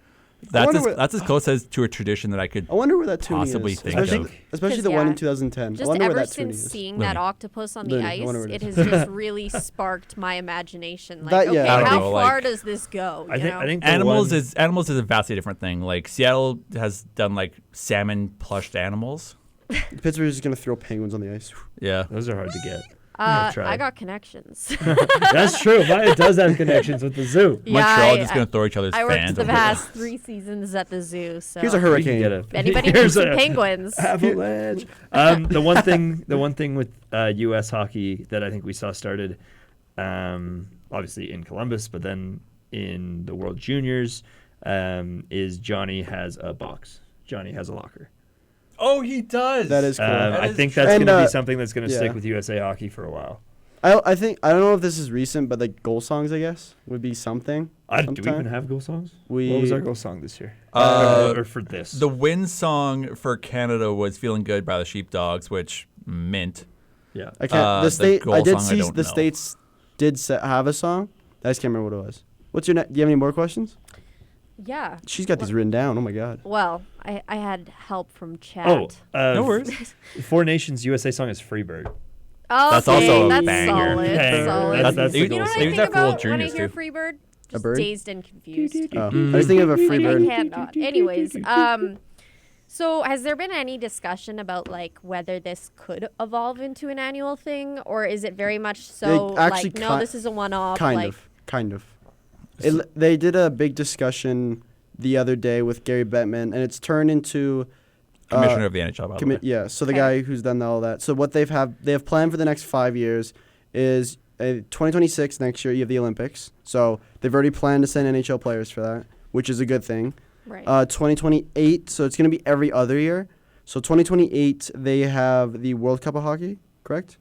That's as close as to a tradition that I could. I wonder where that toonie possibly is. think especially, of. especially 'Cause, the one yeah, in 2010. I Just wonder where ever that toonie since is. seeing Loony. that octopus on the Loony, I ice, wonder what it it has just really sparked my imagination. Like, That- yeah. okay, I don't how know, far like- does this go? I you think know? I think Animals is a vastly different thing. Like Seattle has done like salmon plushed animals. Pittsburgh is going to throw penguins on the ice. Yeah. those are hard to get. I've tried. I got connections. That's true. Maya does have connections with the zoo. Montreal just gonna throw each other's I worked fans. the over past 3 seasons at the zoo. So Here's a We can hurricane. get a- anybody Here's needs some a penguins? avalanche. The one thing with U.S. hockey that I think we saw started, obviously in Columbus, but then in the World Juniors, is Johnny has a box. Johnny has a locker. Oh, he does. That is cool. That I is think true. that's And, going to be uh, something that's going to yeah. stick with USA Hockey for a while. I think I don't know if this is recent, but like goal songs, I guess, would be something. Do we sometime. even have goal songs? We- What was our goal song this year? Uh, or for this? The win song for Canada was "Feeling Good" by the Sheepdogs, which mint. Yeah. I can't. The the state. goal I did song, I see don't the know. states did have a song. I just can't remember what it was. What's your? Do you have any more questions? Yeah. She's got these written down. Oh my god. Well, I had help from chat. Oh, No worries. Four Nations USA song is Freebird. Oh, That's okay, also a that's banger. solid. Banger. Solid. That's the You goal know what song. I Use think that for World about when I Juniors, hear too. Freebird? A Just bird? dazed and confused. Oh, I was thinking of a free I bird. cannot. Anyways, so has there been any discussion about like whether this could evolve into an annual thing, or is it very much so actually like no, this is a one-off? Kind of. They did a big discussion the other day with Gary Bettman, and it's turned into Commissioner of the NHL, by the way. yeah. So the Okay. guy who's done all that. So what they have planned for the next 5 years is 2026 next year. You have the Olympics. So they've already planned to send NHL players for that, which is a good thing. Right. 2028. So it's going to be every other year. So 2028 they have the World Cup of hockey, correct?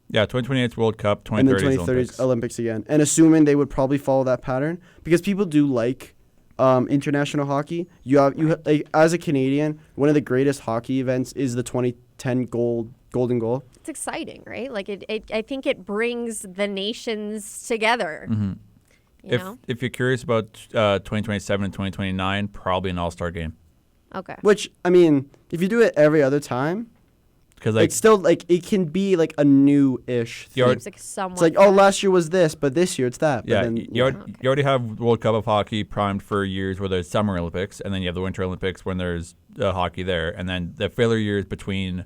Yeah, 2028 World Cup, And then 2030 2030 Olympics. Olympics again. And assuming they would probably follow that pattern because people do like international hockey. Like, as a Canadian, one of the greatest hockey events is the 2010 Golden Goal. It's exciting, right? Like I think it brings the nations together. Mhm. You know? If you're curious about 2027 and 2029, probably an All-Star game. Okay. Which, I mean, if you do it every other time, Because like it's still like it can be like a new-ish You thing. already- Seems like somewhat. It's like, oh, last year was this, but this year it's that. But yeah, then, you already have World Cup of hockey primed for years where there's Summer Olympics, and then you have the Winter Olympics when there's hockey there, and then the filler years between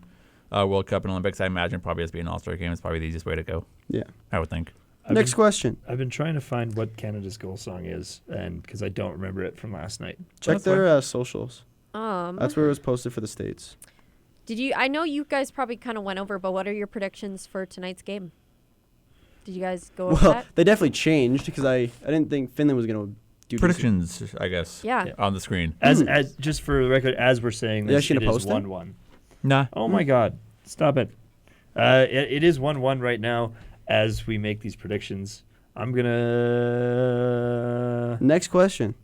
World Cup and Olympics. I imagine probably as being an All-Star game is probably the easiest way to go. Yeah. I would think. Next question. I've been trying to find what Canada's goal song is, and because I don't remember it from last night. Check That's their socials. Um, That's where it was posted for the States. Did you? I know you guys probably kind of went over, but what are your predictions for tonight's game? Did you guys go over Well, that? they definitely changed because I didn't think Finland was going to do Predictions, I guess. Yeah. Yeah. On the screen. As just for the record, as we're saying Are you this, actually it gonna is post it? 1-1. Nah. Oh my God! Stop it. It is 1-1 right now as we make these predictions. I'm gonna Next question.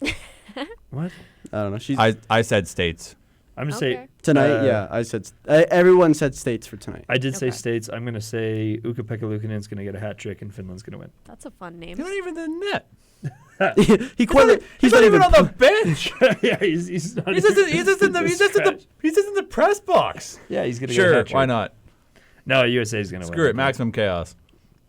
what? I don't know. She's I said States. I'm gonna Okay. say tonight. Yeah, I said everyone said States for tonight. I did say Okay. States. I'm gonna say Ukko-Pekka Luukkonen's gonna get a hat trick and Finland's gonna win. That's a fun name. He's not even in the net. he quit. He's not even on the bench. yeah, he's not. He's just in the press box. Yeah, he's gonna get a Sure, hat trick. why not? No, USA is gonna win. Screw it, maximum chaos.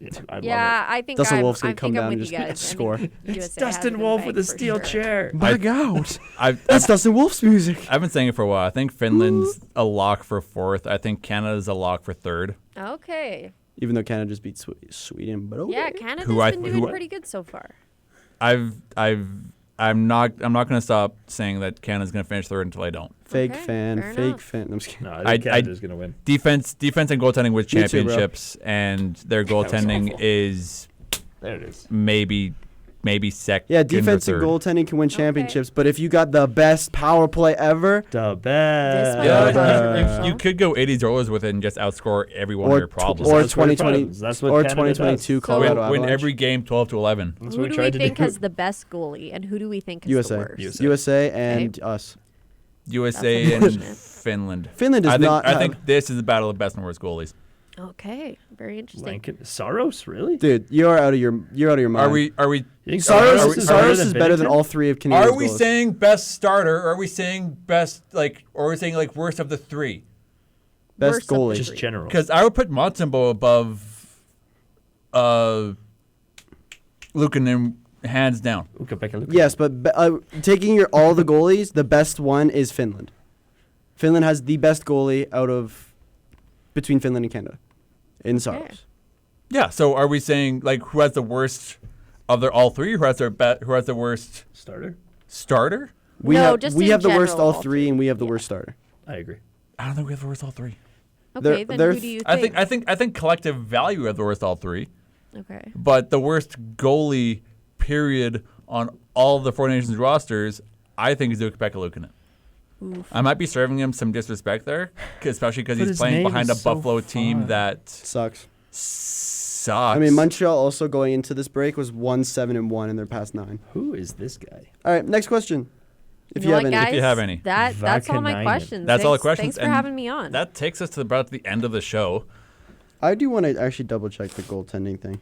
Yeah, I love Yeah, I think Dustin I'm, Wolf's gonna I come think I'm down and with you just guys. score. I think it. USA It's has it Dustin in the Wolf bag with a for steel sure. chair. Bug out. I've That's Dustin Wolf's music. I've been saying it for a while. I think Finland's a lock for fourth. I think Canada's a lock for third. Okay. Even though Canada just beat Sweden, but okay. Yeah, Canada's Who I- been who doing I- pretty good so far. I'm not going to stop saying that Canada's going to finish third until I don't. Fake Okay, fan, fair fake enough. fan. I'm just kidding. No, I I- think Canada's gonna win. Defense and goaltending with Me too, bro. championships, and their was goaltending awful. is There it is. maybe maybe second. Yeah, or defensive third. goaltending can win championships, but if you got the best power play ever, The best. might Yeah, be if you could go 80 rollers with it and just outscore every one of or your problems. or That's what it 2020 does. That's what or Canada 2022 does. Colorado win Avalanche. every game 12-11. That's Who what we do we tried to think do. has the best goalie, and who do we think is USA. the worst? USA and us. USA and unfortunate. Finland. Finland does I think, not I have- think this is the battle of best and worst goalies. Okay, very interesting. Lincoln. Saros, really? Dude, you're out of your mind. Are we You think Saros is Saros is better than Binnington? all three of Canada's Are we goalies. saying best starter, or are we saying best, like, or are we saying, like, worst of the three? best Worst of the goalie? Just general. Because I would put Montembeau above Luukkonen hands down. Ukko-Pekka Luukkonen. Yes, but taking your all the goalies, the best one is Finland. Finland has the best goalie out of between Finland and Canada in Saros. Yeah, so are we saying, like, who has the worst of their all three? Who has the worst Starter? starter? We No, have just we in have the worst general, all all three, three. and we have the Yeah. worst starter. I agree. I don't think we have the worst all three. Okay, They're- then they're who do you I think? think collective value we have the worst all three, Okay. but the worst goalie period on all of the Four Nations rosters, I think is Ukko-Pekka Luukkonen. Oof. I might be serving him some disrespect there, especially because But he's his playing name behind a is so Buffalo team fun. that Sucks. sucks. I mean, Montreal also going into this break was 1-7-1 in their past 9. Who is this guy? All right, next question. If You you know have what, any. guys? If you have any. That's all my Vakanainen. questions. That's all the Thanks- questions. Thanks for and having me on. That takes us to about the end of the show. I do want to actually double check the goaltending thing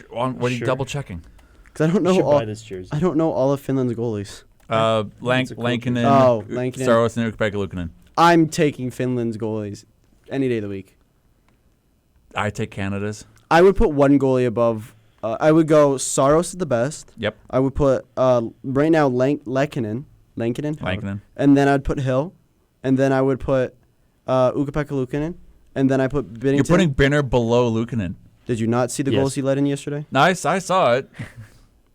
What are you Sure. double checking? because I don't You know should all. buy this jersey. I don't know all of Finland's goalies. It's a cool Lankinen, Oh, Lankinen. Saros, and Ukko-Pekka Luukkonen. I'm taking Finland's goalies any day of the week. I take Canada's. I would put one goalie above. I would go Saros is the best. Yep, I would put right now Lankinen, Lankinen. and then I'd put Hill, and then I would put Ukko-Pekka Luukkonen, and then I put Binnington. You're putting Binner below Luukkonen. Did you not see the Yes. goals he let in yesterday? Nice, I saw it.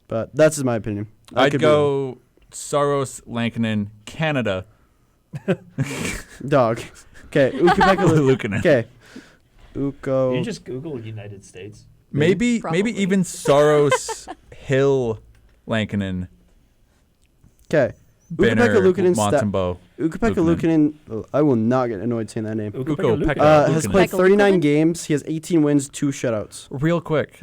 But that's just my opinion. I I'd could be wrong. go Saros, Lankinen, Canada, Dog. Okay, Ukko-Pekka Luukkonen. Okay, Ukko. You just Google United States. Maybe Probably. even Saros, Hill, Lankinen, Okay, Binner, Ukko-Pekka Luukkonen. Montembeau. Ukko-Pekka Luukkonen. Luukkonen. I will not get annoyed saying that name. Ukko-Pekka Has Luukkonen. played Pekka 39 Luukkonen? games. He has 18 wins, 2 shutouts. Real quick,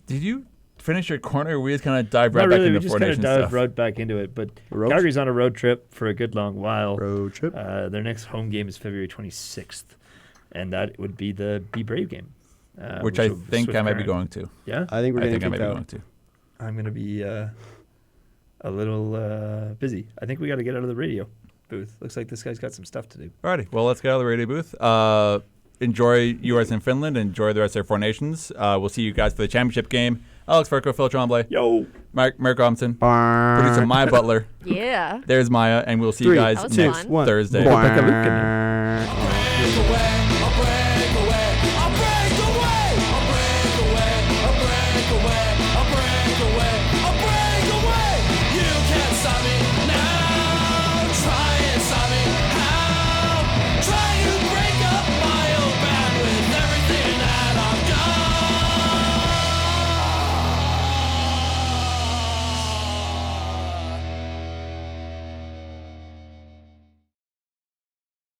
did you finish your corner? Or we just kind of dive right Not back really. We into just Four kind of Nations dived stuff. right back into it. But Road- Calgary's on a road trip for a good long while. Road trip. Their next home game is February 26th, and that would be the Be Brave game. which I will- think Swift I might be Current. going to. Yeah, I think we're I getting think I might kicked be going out. to. I'm going to be a little busy. I think we got to get out of the radio booth. Looks like this guy's got some stuff to do. Alrighty, well, let's get out of the radio booth. Enjoy US and Finland. Enjoy the rest of their Four Nations. We'll see you guys for the championship game. Alex Ferko, Phil Tremblay, Yo! Mark Robinson, producer Maya Butler. Yeah. There's Maya, and we'll see 3, you guys That was next fun. 1. Thursday. Ukko-Pekka Luukkonen.